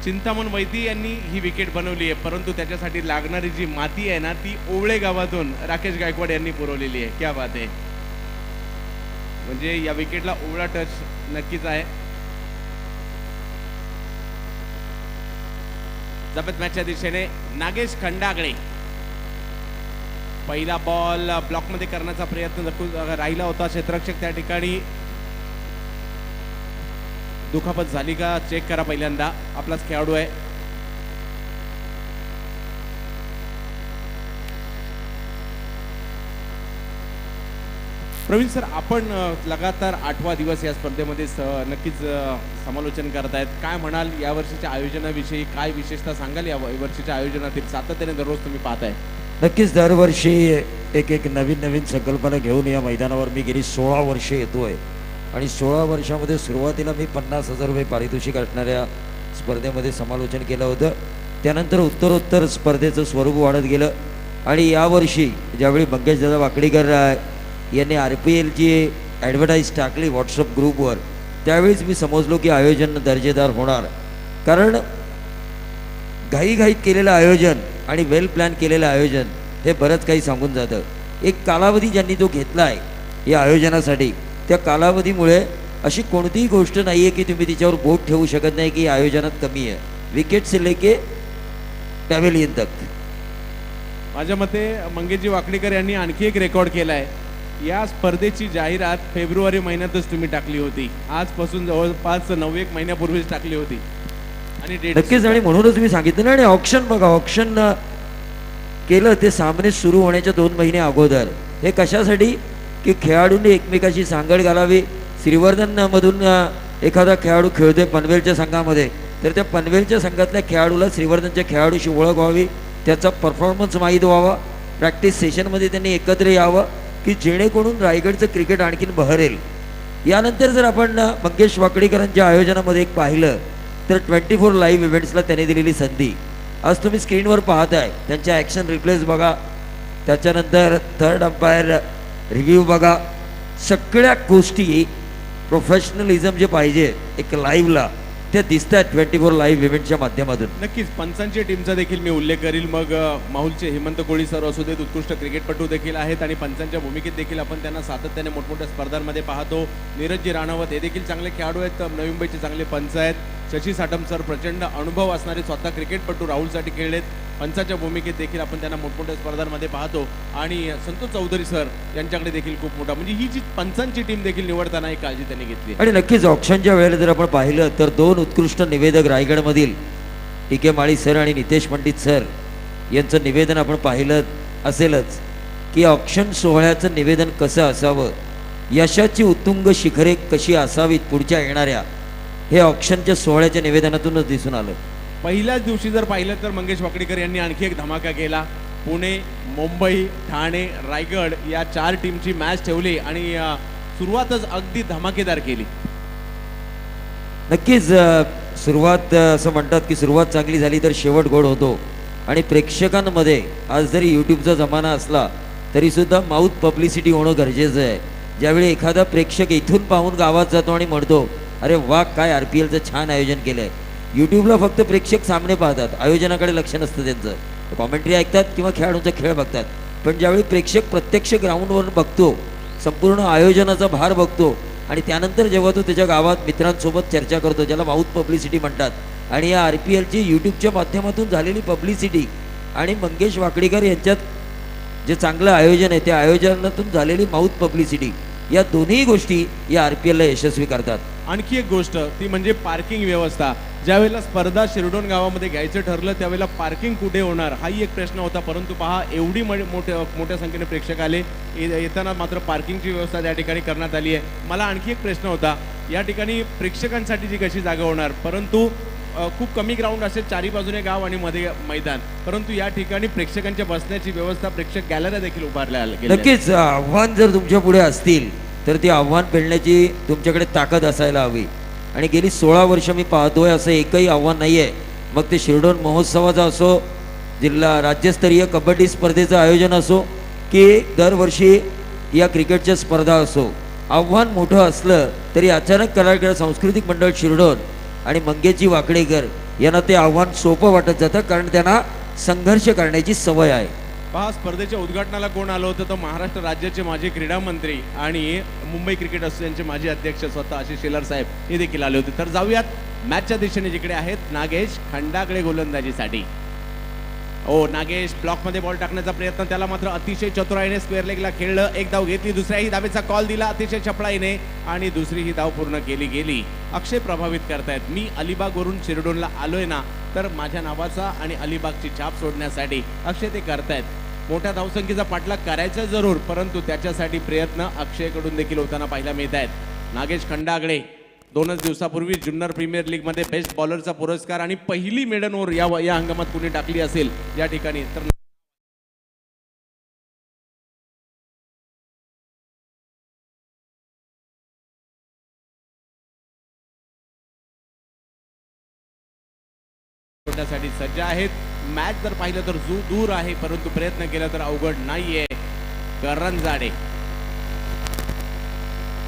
चिंतामण वैद्य यांनी ही विकेट बनवली आहे, परंतु त्याच्यासाठी लागणारी जी माती आहे ना ती ओवळे गावातून राकेश गायकवाड यांनी पुरवलेली आहे. क्या बात आहे. म्हणजे या विकेटला ओवळा टच नक्कीच आहे. जबत मॅचच्या दिशेने नागेश खंडागळे. पहिला बॉल ब्लॉक मध्ये करण्याचा प्रयत्न राहिला होता. क्षेत्ररक्षक त्या ठिकाणी दुखापत झाली का चेक करा पहिल्यांदा. आपलाच खेळाडू आहे. प्रवीण सर, आपण लगातार 8वा दिवस या स्पर्धेमध्ये नक्कीच समालोचन करतायत. काय म्हणाल या वर्षीच्या आयोजनाविषयी? काय विशेषता सांगाल या वर्षीच्या आयोजनातील? सातत्याने दररोज तुम्ही पाहताय.
नक्कीच दरवर्षी एक नवीन संकल्पना घेऊन या मैदानावर मी गेली 16 वर्षे येतोय आणि 16 वर्षामध्ये सुरुवातीला मी 50,000 रुपये पारितोषिक असणाऱ्या स्पर्धेमध्ये समालोचन केलं होतं. त्यानंतर उत्तरोत्तर स्पर्धेचं स्वरूप वाढत गेलं आणि यावर्षी ज्यावेळी मंगेशदादा वाकडीकर यांनी RPLची ॲडव्हर्टाईज टाकली व्हॉट्सअप ग्रुपवर, त्यावेळीच मी समजलो की आयोजन दर्जेदार होणार. कारण घाईघाईत केलेलं आयोजन आणि वेल प्लॅन केलेलं आयोजन हे बरंच काही सांगून जातं. एक कालावधी ज्यांनी तो घेतला आहे या आयोजनासाठी, त्या कालावधीमुळे अशी कोणतीही गोष्ट नाही आहे की तुम्ही तिच्यावर बोट ठेवू शकत नाही की आयोजनात कमी आहे. विकेट से लेके पॅव्हेलियन तक.
माझ्या मते मंगेशजी वाकडीकर यांनी आणखी एक रेकॉर्ड केला आहे. या स्पर्धेची जाहिरात फेब्रुवारी महिन्यातच तुम्ही टाकली होती. आजपासून जवळपास 9 महिन्यापूर्वीच टाकली होती आणि
नक्कीच. आणि म्हणूनच मी सांगितलं ना, आणि ऑप्शन बघा, ऑप्शन केलं ते सामने सुरू होण्याच्या 2 महिने अगोदर. हे कशासाठी? की खेळाडूंनी एकमेकाशी सांगड घालावी. श्रीवर्धन मधून एखादा खेळाडू खेळतोय पनवेलच्या संघामध्ये, तर त्या पनवेलच्या संघातल्या खेळाडूला श्रीवर्धनच्या खेळाडूशी ओळख व्हावी, त्याचा परफॉर्मन्स माहीत व्हावा, प्रॅक्टिस सेशनमध्ये त्यांनी एकत्र यावं की जेणेकरून रायगडचं क्रिकेट आणखीन बहरेल. यानंतर जर आपण मंगेश वाकडीकरांच्या आयोजनामध्ये एक पाहिलं तर 24 लाईव्ह इव्हेंट्सला त्याने दिलेली संधी आज तुम्ही स्क्रीनवर पाहताय. त्यांच्या ॲक्शन रिप्लेस बघा, त्याच्यानंतर थर्ड अंपायर रिव्ह्यू बघा, सगळ्या गोष्टी प्रोफेशनलिझम जे पाहिजे एक लाईव्हला त्या दिसत आहेत 24 लाईव्ह इव्हेंटच्या माध्यमातून.
नक्कीच पंचांची टीमचा देखील मी उल्लेख करील. मग माहुलचे हेमंत कोळी सर असू देत, उत्कृष्ट क्रिकेटपटू देखील आहेत आणि पंचांच्या भूमिकेत देखील आपण त्यांना सातत्याने मोठमोठ्या स्पर्धांमध्ये पाहतो. नीरजजी राणावत हे देखील चांगले खेळाडू आहेत, नवी मुंबईचे चांगले पंच आहेत. शशी साटम सर प्रचंड अनुभव असणारे स्वतः क्रिकेटपटू राहुलसाठी खेळलेत. पंचाच्या भूमिकेत देखील आपण त्यांना मोठमोठ्या स्पर्धांमध्ये पाहतो आणि संतोष चौधरी सर यांच्याकडे देखील खूप मोठा म्हणजे ही जी पंचांची टीम देखील निवडताना एक काळजी त्यांनी घेतली.
आणि नक्कीच ऑप्शनच्या वेळेला जर आपण पाहिलं तर 2 उत्कृष्ट निवेदक रायगडमधील टी.के. माळी सर आणि नितेश पंडित सर यांचं निवेदन आपण पाहिलं असेलच की ऑप्शन सोहळ्याचं निवेदन कसं असावं, यशाची उत्तुंग शिखरे कशी असावीत पुढच्या येणाऱ्या, हे ऑप्शनच्या सोहळ्याच्या निवेदनातूनच दिसून आलं.
पहिल्याच दिवशी जर पाहिलं तर मंगेश वाकडीकर यांनी आणखी एक धमाका केला. पुणे, मुंबई, ठाणे, रायगड या 4 टीमची मॅच ठेवली आणि सुरुवातच अगदी धमाकेदार केली.
नक्कीच सुरुवात असं म्हणतात की सुरुवात चांगली झाली तर शेवट गोड होतो. आणि प्रेक्षकांमध्ये आज जरी यूट्यूबचा जमाना असला तरीसुद्धा माउथ पब्लिसिटी होणं गरजेचं आहे. ज्यावेळी एखादा प्रेक्षक इथून पाहून गावात जातो आणि म्हणतो अरे वा काय RPLचं छान आयोजन केलं आहे, यूट्यूबला फक्त प्रेक्षक सामने पाहतात, आयोजनाकडे लक्ष नसतं त्यांचं, कॉमेंट्री ऐकतात किंवा खेळाडूंचा खेळ बघतात. पण ज्यावेळी प्रेक्षक प्रत्यक्ष ग्राउंडवर बघतो, संपूर्ण आयोजनाचा भार बघतो आणि त्यानंतर जेव्हा तो त्याच्या गावात मित्रांसोबत चर्चा करतो, ज्याला माउथ पब्लिसिटी म्हणतात, आणि या RPLची यूट्यूबच्या माध्यमातून झालेली पब्लिसिटी आणि मंगेश वाकडीकर यांच्यात जे चांगलं आयोजन आहे त्या आयोजनातून झालेली माउथ पब्लिसिटी, या दोन्ही गोष्टी या RPLला यशस्वी करतात.
आणखी एक गोष्ट ती म्हणजे पार्किंग व्यवस्था. ज्यावेळेला स्पर्धा शिरडोन गावामध्ये घ्यायचं ठरलं त्यावेळेला पार्किंग कुठे होणार हाही एक प्रश्न होता. परंतु पहा एवढी मोठ्या संख्येने प्रेक्षक आले, येताना मात्र पार्किंगची व्यवस्था त्या ठिकाणी करण्यात आली आहे. मला आणखी एक प्रश्न होता, या ठिकाणी प्रेक्षकांसाठी जी कशी जागा होणार, परंतु खूप कमी ग्राउंड असेल, चारी बाजूने गाव आणि मध्ये मैदान, परंतु या ठिकाणी प्रेक्षकांच्या बसण्याची व्यवस्था, प्रेक्षक गॅलऱ्या देखील उभारल्या गेल्या.
नक्कीच आव्हान जर तुमच्या पुढे असतील तर ती आव्हान पेलण्याची तुमच्याकडे ताकद असायला हवी. आणि गेली 16 वर्ष मी पाहतोय असं एकही आव्हान नाही आहे. मग ते शिरडोन महोत्सवाचं असो, जिल्हा राज्यस्तरीय कबड्डी स्पर्धेचं आयोजन असो की दरवर्षी या क्रिकेटच्या स्पर्धा असो, आव्हान मोठं असलं तरी अचानक कलाकार सांस्कृतिक मंडळ शिरडोन आणि मंगेशजी वाकडेकर यांना ते आव्हान सोपं वाटत जातं, कारण त्यांना संघर्ष करण्याची सवय आहे.
पहा स्पर्धेच्या उद्घाटनाला कोण आलं होतं, तर महाराष्ट्र राज्याचे माजी क्रीडा मंत्री आणि मुंबई क्रिकेट असोसिएशनचे माजी अध्यक्ष स्वतः आशिष शेलार साहेब हे देखील आले होते. तर जाऊयात मॅचच्या दिशेने, जिकडे आहेत नागेश खंडागळे गोलंदाजीसाठी. नागेश ब्लॉकमध्ये बॉल टाकण्याचा प्रयत्न, त्याला मात्र अतिशय चतुराईने स्क्वेअर लेगला खेळलं. एक धाव घेतली, दुसऱ्याही धावेचा कॉल दिला अतिशय चपळाईने आणि दुसरी ही धाव पूर्ण केली. अक्षय प्रभावित करतायत. मी अलिबागवरून शिरडोनला आलोय ना, तर माझ्या नावाचा आणि अलिबागची छाप सोडण्यासाठी अक्षय ते करतायत. मोठ्या धावसंख्येचा पाठलाग करायचा जरूर, परंतु त्याच्यासाठी प्रयत्न अक्षयकडून देखील होताना पाहायला मिळत आहेत. नागेश खंडागळे 2च दिवसापूर्वी जुन्नर प्रीमियर लीग मध्ये बेस्ट बॉलरचा पुरस्कार आणि पहिली मेडन ओव्हर या हंगामात कुणी टाकली असेल या ठिकाणी तर साठी सज्ज आहेत. मॅच जर पाहिलं तर दूर आहे, परंतु प्रयत्न केला तर अवघड नाहीये. करंजाडे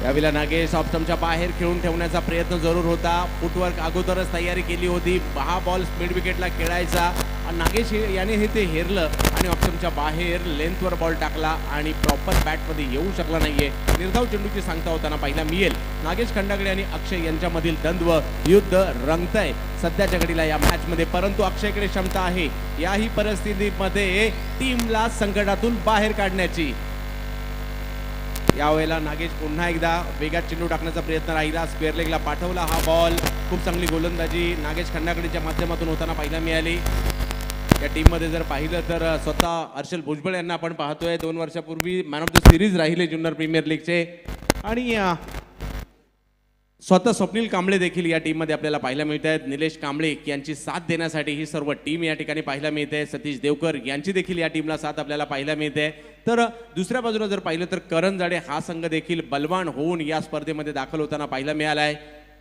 यावेळेला नागेश ऑप्शनच्या बाहेर खेळून ठेवण्याचा प्रयत्न जरूर होता. फुटवर्क अगोदरच तयारी केली होती, हा बॉल मिड विकेटला खेळायचा. नागेश याने हे ते हेरलं आणि ऑप्शनच्या बाहेर लेंथवर बॉल टाकला आणि प्रॉपर बॅटमध्ये येऊ शकला नाहीये. निर्धाव चेंडूची सांगता होताना पाहायला मिळेल. नागेश खंडागळे आणि अक्षय यांच्यामधील द्वंद्व युद्ध रंगतंय सध्याच्या घडीला या मॅच मध्ये, परंतु अक्षयकडे क्षमता आहे याही परिस्थितीमध्ये टीमला संकटातून बाहेर काढण्याची. यावेळेला नागेश पुन्हा एकदा वेगात चेंडू टाकण्याचा प्रयत्न राहिला, स्क्वेअर लेगला पाठवला हा बॉल. खूप चांगली गोलंदाजी नागेश खंडागळेच्या माध्यमातून होताना पाहायला मिळाली. या टीम मध्ये जर पाहिलं तर स्वतः हर्षल भुजबळ यांना आपण पाहतोय. 2 वर्षापूर्वी मॅन ऑफ द सिरीज राहिले जुन्नर प्रीमियर लीगचे आणि स्वतः स्वप्नील कांबळे देखील या टीममध्ये आपल्याला पाहायला मिळत आहेत. निलेश कांबळे यांची साथ देण्यासाठी ही सर्व टीम या ठिकाणी पाहायला मिळते. सतीश देवकर यांची देखील या टीमला साथ आपल्याला पाहायला मिळते. तर दुसऱ्या बाजूला जर पाहिलं तर करण जाडे हा संघ देखील बलवान होऊन या स्पर्धेमध्ये दाखल होताना पाहायला मिळाला आहे.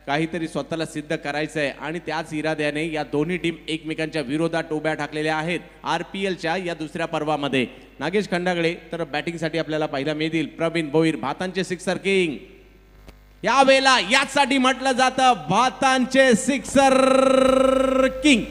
काहीतरी स्वतःला सिद्ध करायचं आहे आणि त्याच इराद्याने या दोन्ही टीम एकमेकांच्या विरोधात टोब्या टाकलेल्या आहेत. RPLच्या या दुसऱ्या पर्वामध्ये नागेश खंडागळे तर बॅटिंगसाठी आपल्याला पाहायला मिळतील. प्रवीण भोईर भातांचे सिक्सर किंग, यावेळेला यासाठी म्हटलं जातं भातांचे सिक्सर किंग.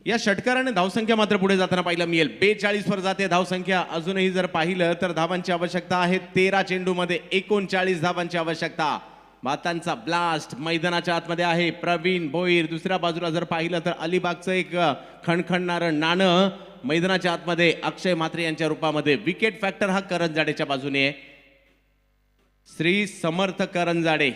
या षटकाराने धावसंख्या मात्र पुढे जाताना पाहायला मिळेल. 42 वर जाते धावसंख्या. अजूनही जर पाहिलं तर धावांची आवश्यकता आहे 13 चेंडूमध्ये 39 धावांची आवश्यकता. भातांचा ब्लास्ट मैदानाच्या आतमध्ये आहे. प्रवीण भोईर. दुसऱ्या बाजूला जर पाहिलं तर अलिबागचं एक खणखणणारं नाणं मैदानाच्या आतमध्ये अक्षय म्हात्रे यांच्या रूपामध्ये. विकेट फॅक्टर हा करण जाडेच्या बाजूने आहे. श्री समर्थ करण जाडे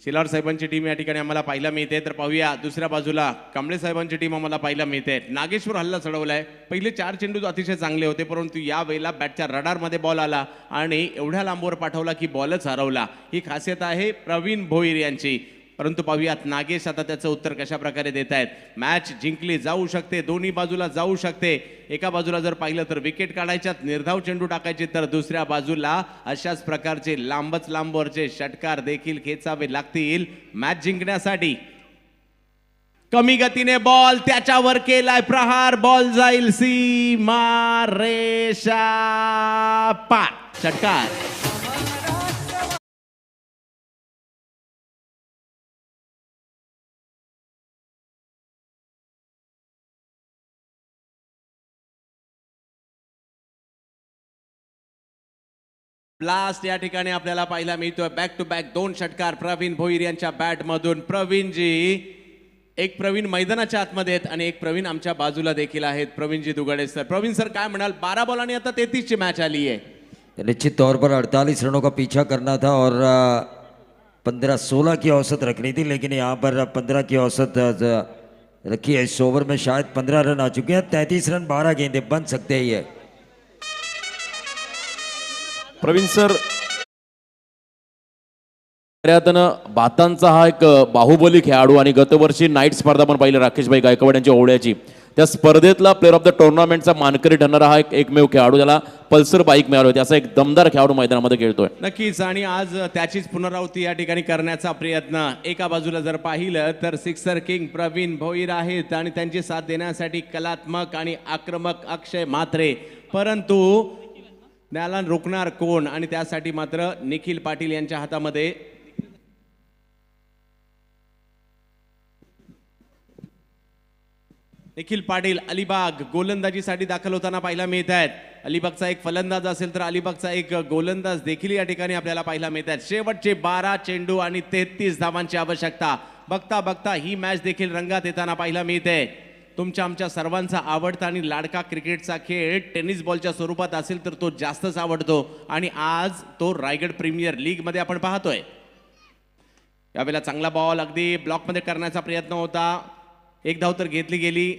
शिलार साहेबांची टीम या ठिकाणी आम्हाला पाहायला मिळते. तर पाहूया दुसऱ्या बाजूला कांबळे साहेबांची टीम आम्हाला पाहायला मिळते. नागेश्वर हल्ला चढवलाय. पहिले 4 चेंडू अतिशय चांगले होते, परंतु या वेळेला बॅटच्या रडारमध्ये बॉल आला आणि एवढ्या लांबवर पाठवला की बॉलच हरवला. ही खासियत आहे प्रवीण भोईर यांची. परंतु पाहूयात नागेश आता त्याचं उत्तर कशा प्रकारे देत आहेत. मॅच जिंकली जाऊ शकते, दोन्ही बाजूला जाऊ शकते. एका बाजूला जर पाहिलं तर विकेट काढायच्यात, निर्धाव चेंडू टाकायचे, तर दुसऱ्या बाजूला अशाच प्रकारचे लांबच लांबवरचे षटकार देखील खेचावे लागतील मॅच जिंकण्यासाठी. कमी गतीने बॉल त्याच्यावर केलाय प्रहार. बॉल जाईल सीमा रेषा पार. षटकार. ब्लास्ट या ठिकाणी आपल्याला पाहायला मिळतोय. बॅक टू बॅक 2 षटकार प्रवीण भोईर यांच्या बॅट मधून. प्रवीणजी, एक प्रवीण मैदानाच्या आतमध्ये आहेत आणि एक प्रवीण आमच्या बाजूला देखील आहेत. प्रवीणजी दुगाडे सर. प्रवीण सर काय म्हणाल, 12 बॉल आणि आता 33 ची मॅच आली आहे.
निश्चित तौर पर 48 रनों का पीछा करना था और 15-16 की औसत रखनी थी, लेकिन यहाँ पर 15 की औसत रखी है. इस ओवर में शायद 15 रन आ चुके हैं. 33 रन 12 गेंदे बन सकते ही है.
प्रवीण सर, भातांचा हा एक बाहुबली खेळाडू आणि गतवर्षी नाईट स्पर्धा पण पाहिली राकेशभाई गायकवाड यांच्या ओवळ्याची. त्या स्पर्धेतला प्लेअर ऑफ द टुर्नामेंटचा मानकरी ठरणारा हा एकमेव खेळाडू, ज्याला पल्सर बाईक मिळाली होती. असा एक दमदार खेळाडू मैदानामध्ये खेळतोय.
नक्कीच. आणि आज त्याचीच पुनरावृत्ती या ठिकाणी करण्याचा प्रयत्न. एका बाजूला जर पाहिलं तर सिक्सर किंग प्रवीण भोईर आहेत आणि त्यांची साथ देण्यासाठी कलात्मक आणि आक्रमक अक्षय म्हात्रे. परंतु त्याला रोखणार कोण, आणि त्यासाठी मात्र निखिल पाटील यांच्या हातामध्ये निखिल पाटील अलिबाग गोलंदाजीसाठी दाखल होताना पाहायला मिळत आहेत. अलिबागचा एक फलंदाज असेल तर अलिबागचा एक गोलंदाज देखील या ठिकाणी आपल्याला पाहायला मिळत आहेत. शेवटचे 12 चेंडू आणि 33 धावांची आवश्यकता. बघता बघता ही मॅच देखील रंगात येताना पाहायला मिळते. तुमच्या आमच्या सर्वांचा आवडता आणि लाडका क्रिकेटचा खेळ टेनिस बॉलच्या स्वरूपात असेल तर तो जास्तच आवडतो, आणि आज तो रायगड प्रीमियर लीग मध्ये आपण पाहतोय. यावेळेला चांगला बॉल अगदी ब्लॉकमध्ये करण्याचा प्रयत्न होता. एक धाव तर घेतली गेली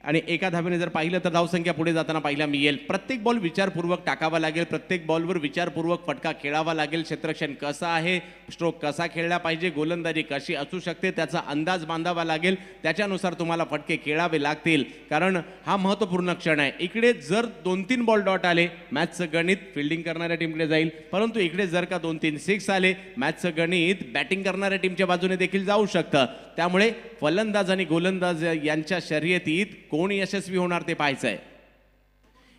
आणि एका धावेने जर पाहिलं तर धावसंख्या पुढे जाताना पाहायला मिळेल. प्रत्येक बॉल विचारपूर्वक टाकावा लागेल, प्रत्येक बॉलवर विचारपूर्वक फटका खेळावा लागेल. क्षेत्ररक्षण कसं आहे, स्ट्रोक कसा खेळला पाहिजे, गोलंदाजी कशी असू शकते त्याचा अंदाज बांधावा लागेल. त्याच्यानुसार तुम्हाला फटके खेळावे लागतील, कारण हा महत्त्वपूर्ण क्षण आहे. इकडे जर 2-3 बॉल डॉट आले, मॅचचं गणित फिल्डिंग करणाऱ्या टीमकडे जाईल, परंतु इकडे जर का 2-3 सिक्स आले, मॅचचं गणित बॅटिंग करणाऱ्या टीमच्या बाजूने देखील जाऊ शकतं. त्यामुळे फलंदाज आणि गोलंदाज यांच्या शर्यतीत कोण यशस्वी होणार ते पाहायचं आहे.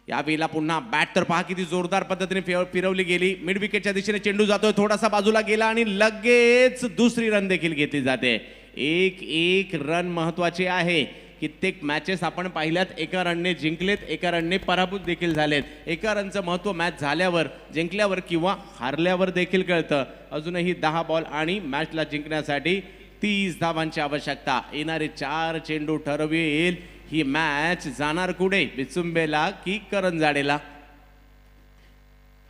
यावेळेला पुन्हा बॅट तर पहा किती जोरदार पद्धतीने फिरवली गेली. मिड विकेटच्या दिशेने चेंडू जातोय, थोडासा बाजूला गेला आणि लगेच दुसरी रन देखील घेतली जाते. एक रन महत्वाचे आहे. कित्येक मॅचेस आपण पाहिल्यात, एका रनने जिंकलेत, एका रनने पराभूत देखील झालेत. एका रनचं महत्व मॅच झाल्यावर, जिंकल्यावर किंवा हारल्यावर देखील कळतं. अजूनही 10 बॉल आणि मॅचला जिंकण्यासाठी 30 धावांची आवश्यकता. येणारे 4 चेंडू ठरवेल ही मॅच जाणार कुठे, बिचुंबेला की करण जाडेला.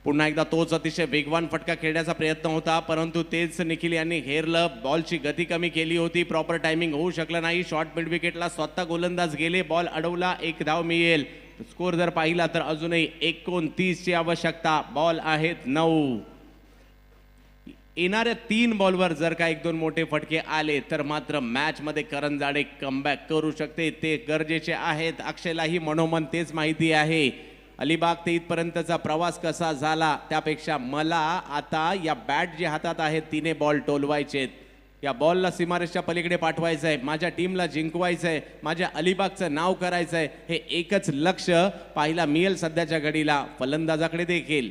पुन्हा एकदा तोच अतिशय वेगवान फटका खेळण्याचा प्रयत्न होता, परंतु तेच निखिल यांनी हेरलं. बॉलची गती कमी केली होती, प्रॉपर टायमिंग होऊ शकलं नाही. शॉर्ट मिड विकेटला स्वतः गोलंदाज गेले, बॉल अडवला, 1 धाव मिळेल. स्कोर जर पाहिला तर अजूनही 29 ची आवश्यकता. बॉल आहेत 9. येणाऱ्या 3 बॉलवर जर का 1-2 मोठे फटके आले तर मात्र मॅच मध्ये करंजाडे कमबॅक करू शकते, ते गरजेचे आहेत. अक्षयलाही मनोमन तेच माहिती आहे. अलिबाग ते इथपर्यंतचा प्रवास कसा झाला त्यापेक्षा मला आता या बॅट जी हातात आहेत तिने बॉल टोलवायचेत. या बॉलला सीमारेषच्या पलीकडे पाठवायचं आहे, माझ्या टीमला जिंकवायचं आहे, माझ्या अलिबागचं नाव करायचं आहे. हे एकच लक्ष पाहायला मिळेल सध्याच्या घडीला फलंदाजाकडे देखील.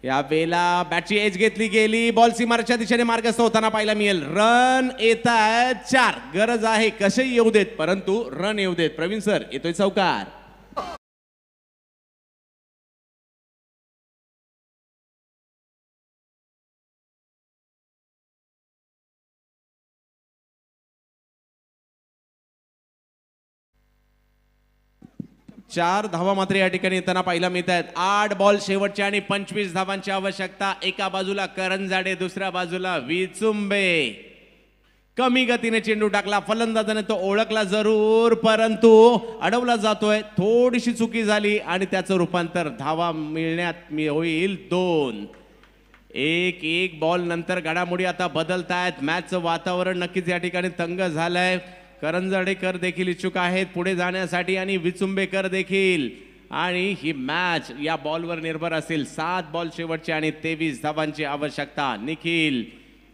या वेळेला बॅटची एज घेतली गेली, बॉल सीमारेषच्या दिशेने मार्गस्थ होताना पाहायला मिळेल. रन येत आहेत 4. गरज आहे कसेही येऊ देत, परंतु रन येऊ देत. प्रवीण सर, येतोय चौकार. चार धावा मात्र या ठिकाणी येताना पाहायला मिळत आहेत. 8 बॉल शेवटचे आणि 25 धावांची आवश्यकता. एका बाजूला करंजाडे, दुसऱ्या बाजूला विचुंबे. कमी गतीने चेंडू टाकला, फलंदाजाने तो ओळखला जरूर, परंतु अडवला जातोय. थोडीशी चुकी झाली आणि त्याचं रूपांतर धावा मिळण्यात होईल 2. 1-1 बॉल नंतर घडामोडी आता बदलतायत. मॅचचं वातावरण नक्कीच या ठिकाणी तंग झालंय. करंजाडेकर देखील इच्छुक आहेत पुढे जाण्यासाठी आणि विचुंबेकर देखील. आणि ही मॅच या बॉलवर निर्भर असेल. 7 बॉल शेवटचे आणि 23 धावांची आवश्यकता. निखिल,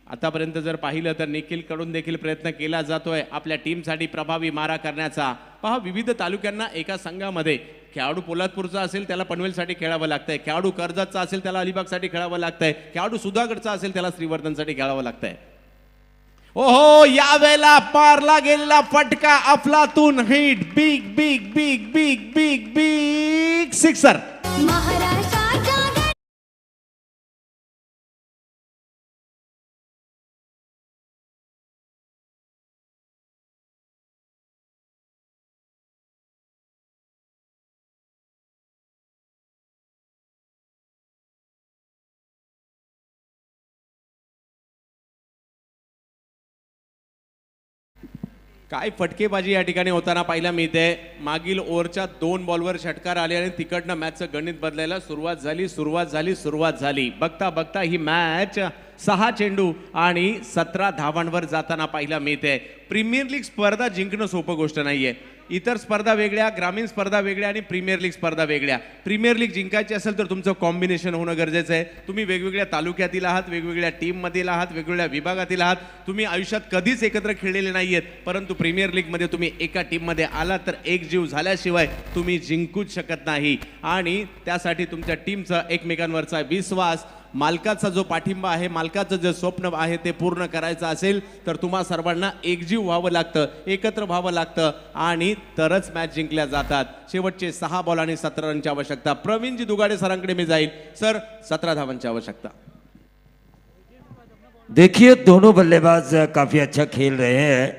आतापर्यंत जर पाहिलं तर निखिल कडून देखील प्रयत्न केला जातोय आपल्या टीमसाठी प्रभावी मारा करण्याचा. पहा, विविध तालुक्यांना एका संघामध्ये खेळाडू पोलादपूरचा असेल त्याला पनवेलसाठी खेळावं लागतंय, खेळाडू कर्जतचा असेल त्याला अलिबागसाठी खेळावं लागतंय, खेळाडू सुधागडचा असेल त्याला श्रीवर्धनसाठी खेळावं लागतंय. ओहो, यावेळेला पारला गेलेला फटका, अफलातून hit, big big big big big big sixer. काय फटकेबाजी या ठिकाणी होताना पाहायला मिळते. मागील ओव्हरच्या 2 बॉलवर षटकार आले आणि तिकडनं मॅचचं गणित बदलायला सुरुवात झाली. बघता बघता ही मॅच 6 चेंडू आणि 17 धावांवर जाताना पाहायला मिळते. प्रीमियर लीग स्पर्धा जिंकणं सोपं गोष्ट नाहीये. इतर स्पर्धा वेगळ्या, ग्रामीण स्पर्धा वेगळ्या आणि प्रीमियर लीग स्पर्धा वेगळ्या. प्रीमियर लीग जिंकायची असेल तर तुमचं कॉम्बिनेशन होणं गरजेचं आहे. तुम्ही वेगवेगळ्या तालुक्यातील आहात, वेगवेगळ्या टीममधील आहात, वेगवेगळ्या विभागातील आहात. तुम्ही आयुष्यात कधीच एकत्र खेळलेले नाहीयेत, परंतु प्रीमियर लीगमध्ये तुम्ही एका टीममध्ये आलात तर एकजीव झाल्याशिवाय तुम्ही जिंकूच शकत नाही. आणि त्यासाठी तुमच्या टीमचा एकमेकांवरचा विश्वास, मालकाचा जो पाठिंबा आहे, मालकाचं जे स्वप्न आहे ते पूर्ण करायचं असेल तर तुम्हा सर्वांना एकजीव व्हावं लागतं, एकत्र व्हावं लागतं आणि तरच मॅच जिंकल्या जातात. शेवटचे 6 बॉल आणि 17 रनची आवश्यकता. प्रवीणजी दुगाडे सरांकडे मी जाईल. सर, 17 धावांची आवश्यकता.
देखिए, दोनों बल्लेबाज काफी अच्छा खेल रहे हैं.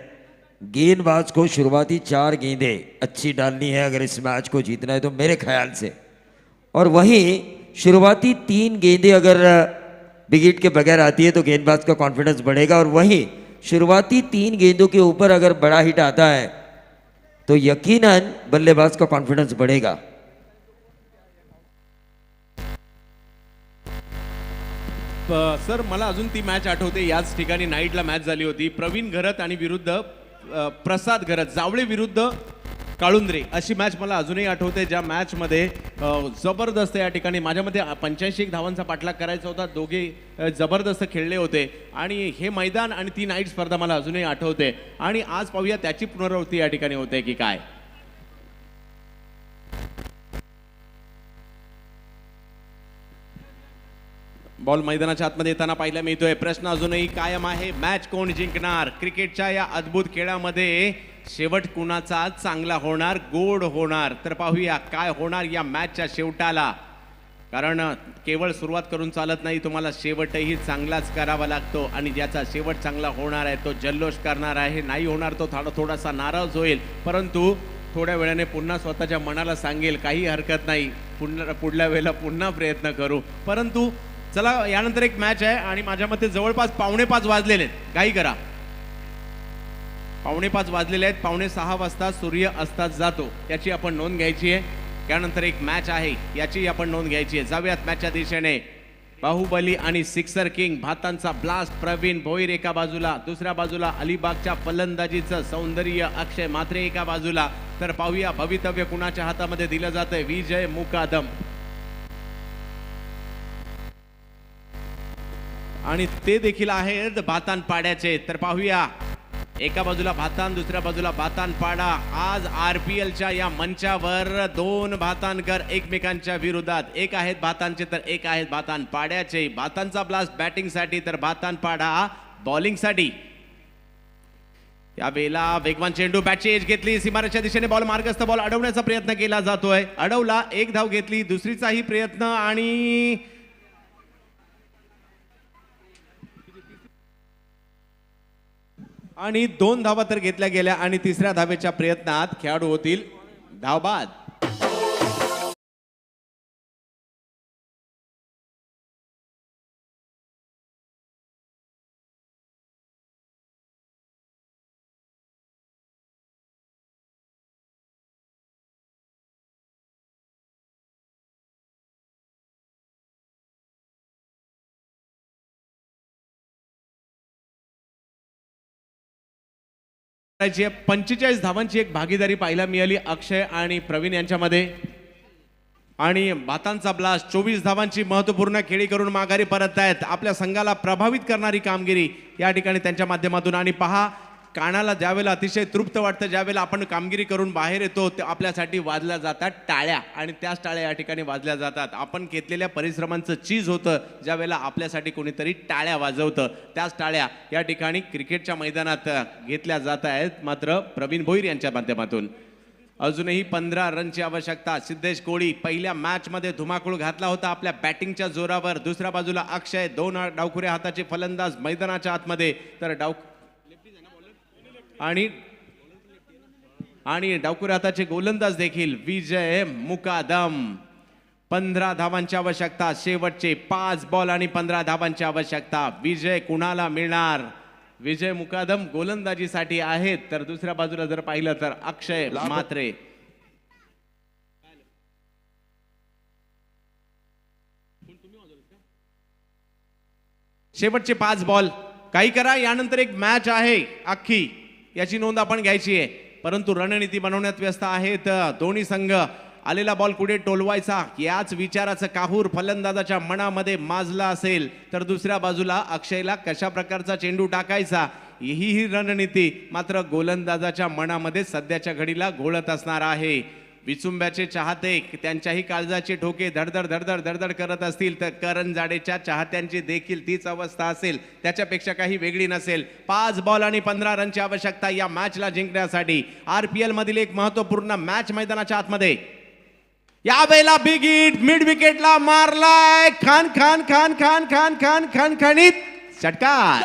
गेंदबाज को शुरुआती 4 गेंदें अच्छी डालनी है अगर इस मैच को जीतना है तो, मेरे ख्याल से. और वहीं शुरुआती 3 गेंदें अगर विकेट के बगैर आती है तो गेंदबाज का कॉन्फिडेंस बढ़ेगा. और वहीं शुरुआती 3 गेंदों के ऊपर अगर बड़ा हिट आता है तो यकीनन बल्लेबाज का कॉन्फिडेंस बढ़ेगा.
सर, मला अजून ती मॅच आठवते. याच ठिकाणी नाईटला मॅच झाली होती. प्रवीण घरत आणि विरुद्ध प्रसाद घरत, जावळे विरुद्ध काळुंद्रे अशी मॅच मला अजूनही आठवते, ज्या मॅचमध्ये जबरदस्त या ठिकाणी माझ्या मते 85 धावांचा पाठलाग करायचा होता. दोघे जबरदस्त खेळले होते आणि हे मैदान आणि ती नाईट स्पर्धा मला अजूनही आठवते. आणि आज पाहूया त्याची पुनरावृत्ती या ठिकाणी होते की काय. बॉल मैदानाच्या आतमध्ये येताना पाहायला मिळतोय. प्रश्न अजूनही कायम आहे, मॅच कोण जिंकणार? क्रिकेटच्या या अद्भुत खेळामध्ये शेवट कुणाचा चांगला होणार, गोड होणार? तर पाहूया काय होणार या मॅचच्या शेवटाला. कारण केवळ सुरुवात करून चालत नाही, तुम्हाला शेवटही चांगलाच करावा लागतो आणि ज्याचा शेवट चांगला होणार आहे तो जल्लोष करणार आहे. नाही होणार तो थोडासा नाराज होईल, परंतु थोड्या वेळाने पुन्हा स्वतःच्या मनाला सांगेल काही हरकत नाही, पुढल्या वेळेला पुन्हा प्रयत्न करू. परंतु चला, यानंतर एक मॅच आहे आणि माझ्या मते जवळपास 5:45 वाजलेले आहेत. घाई करा. 5:45 वाजलेले आहेत. 5:45 वाजता सूर्य अस्तात जातो, याची आपण नोंद घ्यायची आहे. त्यानंतर एक मॅच आहे, याची आपण नोंद घ्यायची आहे. जाऊयात मॅचच्या दिशेने. बाहुबली आणि सिक्सर किंग, भातांचा ब्लास्ट प्रवीण भोईर एका बाजूला, दुसऱ्या बाजूला अलिबागच्या फलंदाजीचं सौंदर्य अक्षय म्हात्रे एका बाजूला. तर पाहूया भवितव्य कुणाच्या हातामध्ये दिलं जातंय. विजय मुकादम आणि ते देखील आहेत भातान पाड्याचे. तर पाहूया, एका बाजूला भातान, दुसऱ्या बाजूला भातान पाडा. आज RPLच्या या मंचावर 2 भातानकर एकमेकांच्या विरोधात. एक आहेत भातांचे तर एक आहेत भातान पाड्याचे. भातांचा ब्लास्ट बॅटिंगसाठी तर भातान पाडा बॉलिंगसाठी. यावेळेला वेगवान चेंडू, बॅटची एज घेतली, सीमारेषेच्या दिशेने बॉल मार्गस्थ, बॉल अडवण्याचा प्रयत्न केला जातोय. अडवला, एक धाव घेतली, दुसरीचाही प्रयत्न आणि 2 धावा तर घेतल्या गेल्या आणि तिसऱ्या धावेच्या प्रयत्नात खेळाडू होतील धावबाद. करायची आहे. 45 धावांची एक भागीदारी पाहायला मिळाली अक्षय आणि प्रवीण यांच्यामध्ये. आणि भातांचा ब्लास्ट 24 धावांची महत्त्वपूर्ण खेळी करून माघारी परत आहेत. आपल्या संघाला प्रभावित करणारी कामगिरी या ठिकाणी त्यांच्या माध्यमातून. आणि पहा, कानाला ज्यावेळेला अतिशय तृप्त वाटतं, ज्यावेळेला आपण कामगिरी करून बाहेर येतो, ते आपल्यासाठी वाजल्या जातात टाळ्या. आणि त्याच टाळ्या या ठिकाणी वाजल्या जातात. आपण घेतलेल्या परिश्रमांचं चीज होतं ज्यावेळेला आपल्यासाठी कोणीतरी टाळ्या वाजवतं. त्याच टाळ्या या ठिकाणी क्रिकेटच्या मैदानात घेतल्या जात आहेत, मात्र प्रवीण भोईर यांच्या माध्यमातून. अजूनही 15 रनची आवश्यकता. सिद्धेश कोळी पहिल्या मॅचमध्ये धुमाकूळ घातला होता आपल्या बॅटिंगच्या जोरावर. दुसऱ्या बाजूला अक्षय, 2 डावखुऱ्या हाताचे फलंदाज मैदानाच्या आतमध्ये. तर आणि डावखुऱ्या हाताचे गोलंदाज देखील विजय मुकादम. 15 धावांची आवश्यकता. शेवटचे 5 बॉल आणि 15 धावांची आवश्यकता. विजय कुणाला मिळणार? विजय मुकादम गोलंदाजीसाठी आहेत, तर दुसऱ्या बाजूला जर पाहिलं तर अक्षय म्हात्रे. शेवटचे 5 बॉल. काही करा, यानंतर एक मॅच आहे अख्खी, याची नोंद आपण घ्यायची आहे. परंतु रणनीती बनवण्यात व्यस्त आहेत दोन्ही संघ. आलेला बॉल कुठे टोलवायचा याच विचाराचं काहूर फलंदाजाच्या मनामध्ये माजला असेल, तर दुसऱ्या बाजूला अक्षयला कशा प्रकारचा चेंडू टाकायचा ही रणनीती मात्र गोलंदाजाच्या मनामध्ये सध्याच्या घडीला घोळत असणार आहे. विचुंब्याचे चाहते त्यांच्याही काळजाचे ठोके धडधड धडधड धडधड करत असतील, तर करण जाडेच्या चाहत्यांची देखील तीच अवस्था असेल, त्याच्यापेक्षा काही वेगळी नसेल. 5 बॉल आणि 15 रनची आवश्यकता या मॅचला जिंकण्यासाठी. RPL मधील एक महत्त्वपूर्ण मॅच मैदानाच्या आतमध्ये. यावेळेला बिग हिट मिड विकेटला मारलाय खान खान खान खान खान खान खान खणित षटकार.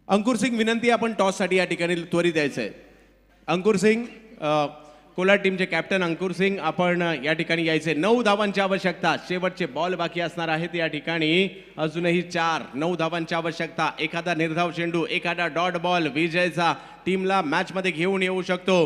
अंकुर सिंग, विनंती, आपण टॉस साठी या ठिकाणी त्वरित द्यायचंय. अंकुर सिंग, कोलार टीमचे कॅप्टन अंकुर सिंग, आपण या ठिकाणी यायचे. 9 धावांची आवश्यकता. शेवटचे बॉल बाकी असणार आहेत या ठिकाणी. अजूनही 9 धावांची आवश्यकता. एखादा निर्धाव चेंडू, एखादा डॉट बॉल विजयचा टीमला मॅच मध्ये घेऊन येऊ शकतो.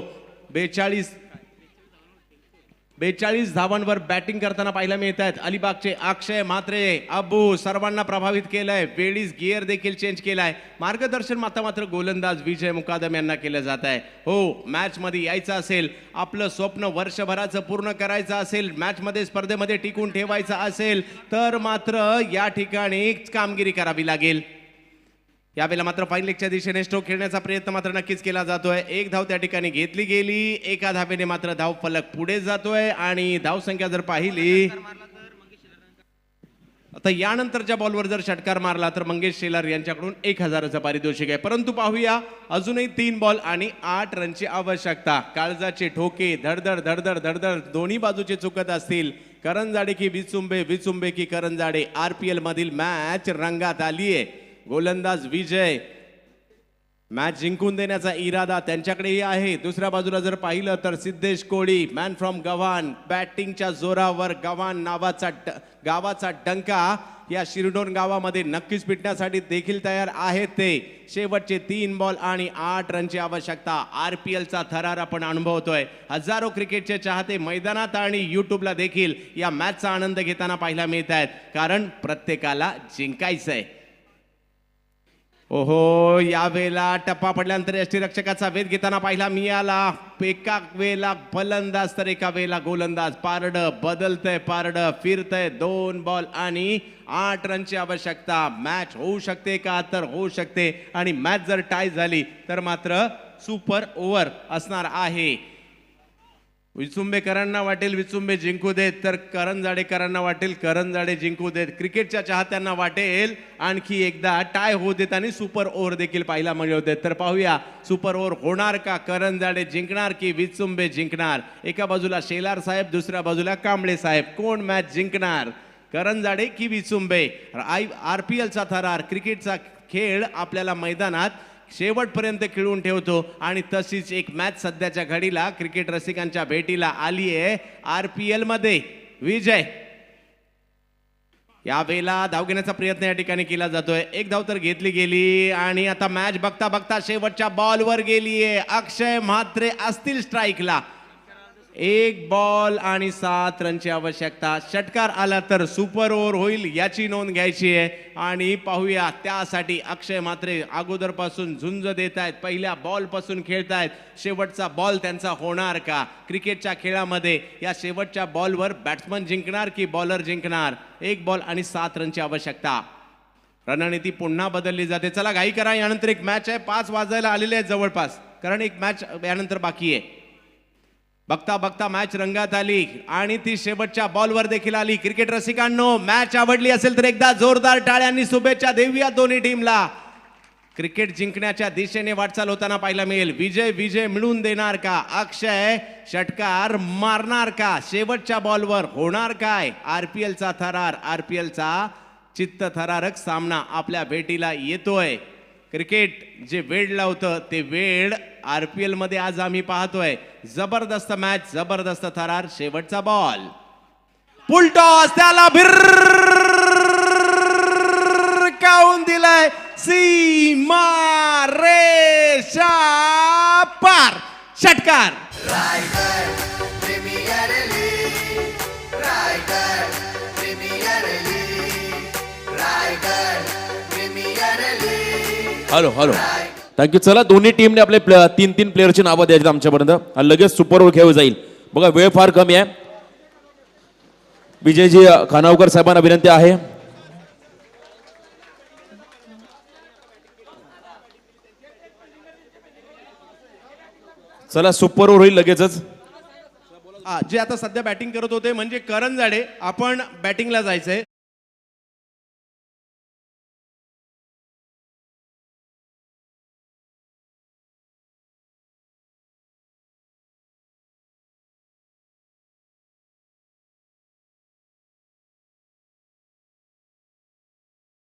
42 धावांवर बॅटिंग करताना पाहायला मिळत आहेत अलिबागचे अक्षय म्हात्रे. अब्बू सर्वांना प्रभावित केलंय, वेळीच गिअर देखील चेंज केलाय. मार्गदर्शन मात्र गोलंदाज विजय मुकादम यांना केलं जात आहे. हो, मॅच मध्ये यायचं असेल, आपलं स्वप्न वर्षभराचं पूर्ण करायचं असेल, मॅच मध्ये स्पर्धेमध्ये टिकून ठेवायचं असेल, तर मात्र या ठिकाणी कामगिरी करावी लागेल. यावेळेला मात्र फाईन लेगच्या दिशेने स्ट्रोक खेळण्याचा प्रयत्न मात्र नक्कीच केला जातोय. 1 धाव त्या ठिकाणी घेतली गेली. एका धावेने मात्र धाव फलक पुढे जातोय आणि धावसंख्या जर पाहिली, आता यानंतरच्या बॉलवर जर षटकार मारला तर मंगेश शेलार यांच्याकडून 1000चं पारितोषिक आहे. परंतु पाहूया अजूनही 3 बॉल आणि 8 रनची आवश्यकता. काळजाचे ठोके धडधड धडधड धडधड दोन्ही बाजूचे चुकत असतील. करंजाडे की विचुंबे, विचुंबे की करंजाडे. RPL मधील मॅच रंगात आलीये. गोलंदाज विजय मॅच जिंकून देण्याचा इरादा त्यांच्याकडेही आहे. दुसऱ्या बाजूला जर पाहिलं तर सिद्धेश कोळी मॅन फ्रॉम गव्हाण, बॅटिंगच्या जोरावर गव्हाण गावाचा डंका या शिरडोन गावामध्ये नक्कीच पिटण्यासाठी देखील तयार आहेत ते. शेवटचे 3 बॉल आणि 8 रनची आवश्यकता. RPLचा थरार आपण अनुभवतोय. हजारो क्रिकेटचे चाहते मैदानात आणि युट्यूबला देखील या मॅचचा आनंद घेताना पाहायला मिळत आहेत, कारण प्रत्येकाला जिंकायचंय. ओहो, यावेळेला टप्पा पडल्यानंतर यष्टीरक्षकाचा वेध घेताना पाहिला मिळाला. एका वेळेला फलंदाज तर एका वेळेला गोलंदाज. पारडं बदलतंय, पारडं फिरतंय. 2 बॉल आणि 8 रनची आवश्यकता. मॅच होऊ शकते का? तर होऊ शकते. आणि मॅच जर टाय झाली तर मात्र सुपर ओव्हर असणार आहे. विचुंबेकरांना वाटेल विचुंबे जिंकू देत, तर करंजाडेकरांना वाटेल करंजाडे जिंकू देत. क्रिकेटच्या चाहत्यांना वाटेल आणखी एकदा टाय होऊ देत आणि सुपर ओव्हर देखील पाहायला मिळू देत. तर पाहूया सुपर ओव्हर होणार का? करंजाडे जिंकणार की विचुंबे जिंकणार? एका बाजूला शेलार साहेब, दुसऱ्या बाजूला कांबळे साहेब. कोण मॅच जिंकणार, करंजाडे की विचुंबे? RPLचा थरार, क्रिकेटचा खेळ आपल्याला मैदानात शेवटपर्यंत खेळून ठेवतो आणि तशीच एक मॅच सध्याच्या घडीला क्रिकेट रसिकांच्या भेटीला आली आहे. RPL मध्ये विजय या वेळेला धाव घेण्याचा प्रयत्न या ठिकाणी केला जातोय. 1 धाव तर घेतली गेली आणि आता मॅच बघता बघता शेवटच्या बॉलवर गेलीये. अक्षय म्हात्रे असतील स्ट्राईकला. 1 बॉल आणि 7 रनची आवश्यकता. षटकार आला तर सुपर ओव्हर होईल याची नोंद घ्यायची आहे. आणि पाहूया त्यासाठी अक्षय म्हात्रे अगोदरपासून झुंज देत आहेत. पहिल्या बॉल पासून खेळतायत. शेवटचा बॉल त्यांचा होणार का? क्रिकेटच्या खेळामध्ये या शेवटच्या बॉलवर बॅट्समन जिंकणार की बॉलर जिंकणार? 1 बॉल आणि 7 रनची आवश्यकता. रणनीती पुन्हा बदलली जाते. चला घाई करा, यानंतर एक मॅच आहे. 5 वाजायला आलेले आहेत जवळपास, कारण एक मॅच यानंतर बाकी आहे. बघता बघता मॅच रंगात आली आणि ती शेवटच्या बॉलवर देखील आली. क्रिकेट रसिकांनो, मॅच आवडली असेल तर एकदा जोरदार टाळ्यांनी शुभेच्छा देऊया दोन्ही टीमला. क्रिकेट जिंकण्याच्या दिशेने वाटचाल होताना पाहायला मिळेल. विजय विजय मिळून देणार का? अक्षय षटकार मारणार का? शेवटच्या बॉलवर होणार काय? RPLचा थरार, RPLचा चित्तथरारक सामना आपल्या भेटीला येतोय. क्रिकेट जे वेळ लावतं ते वेळ RPL मध्ये आज आम्ही पाहतोय. जबरदस्त मॅच, जबरदस्त थरार. शेवटचा बॉल, फुल टॉस, त्याला भिरकावून दिलाय. सीमा रेषा पार. षटकार.
Hello hello, thank you. चला, दोन्ही टीमने आपले 3 प्लेयरची नावं द्यायची आमच्यापर्यंत आणि लगेच सुपर ओव्हर खेळू जाईल. बघा वेळ फार कमी आहे. विजयजी खानावकर साहेबांना विनंती आहे. चला, सुपर ओव्हर होईल लगेचच.
जे आता सध्या बॅटिंग करत होते म्हणजे करंजाडे, आपण बॅटिंगला जायचंय.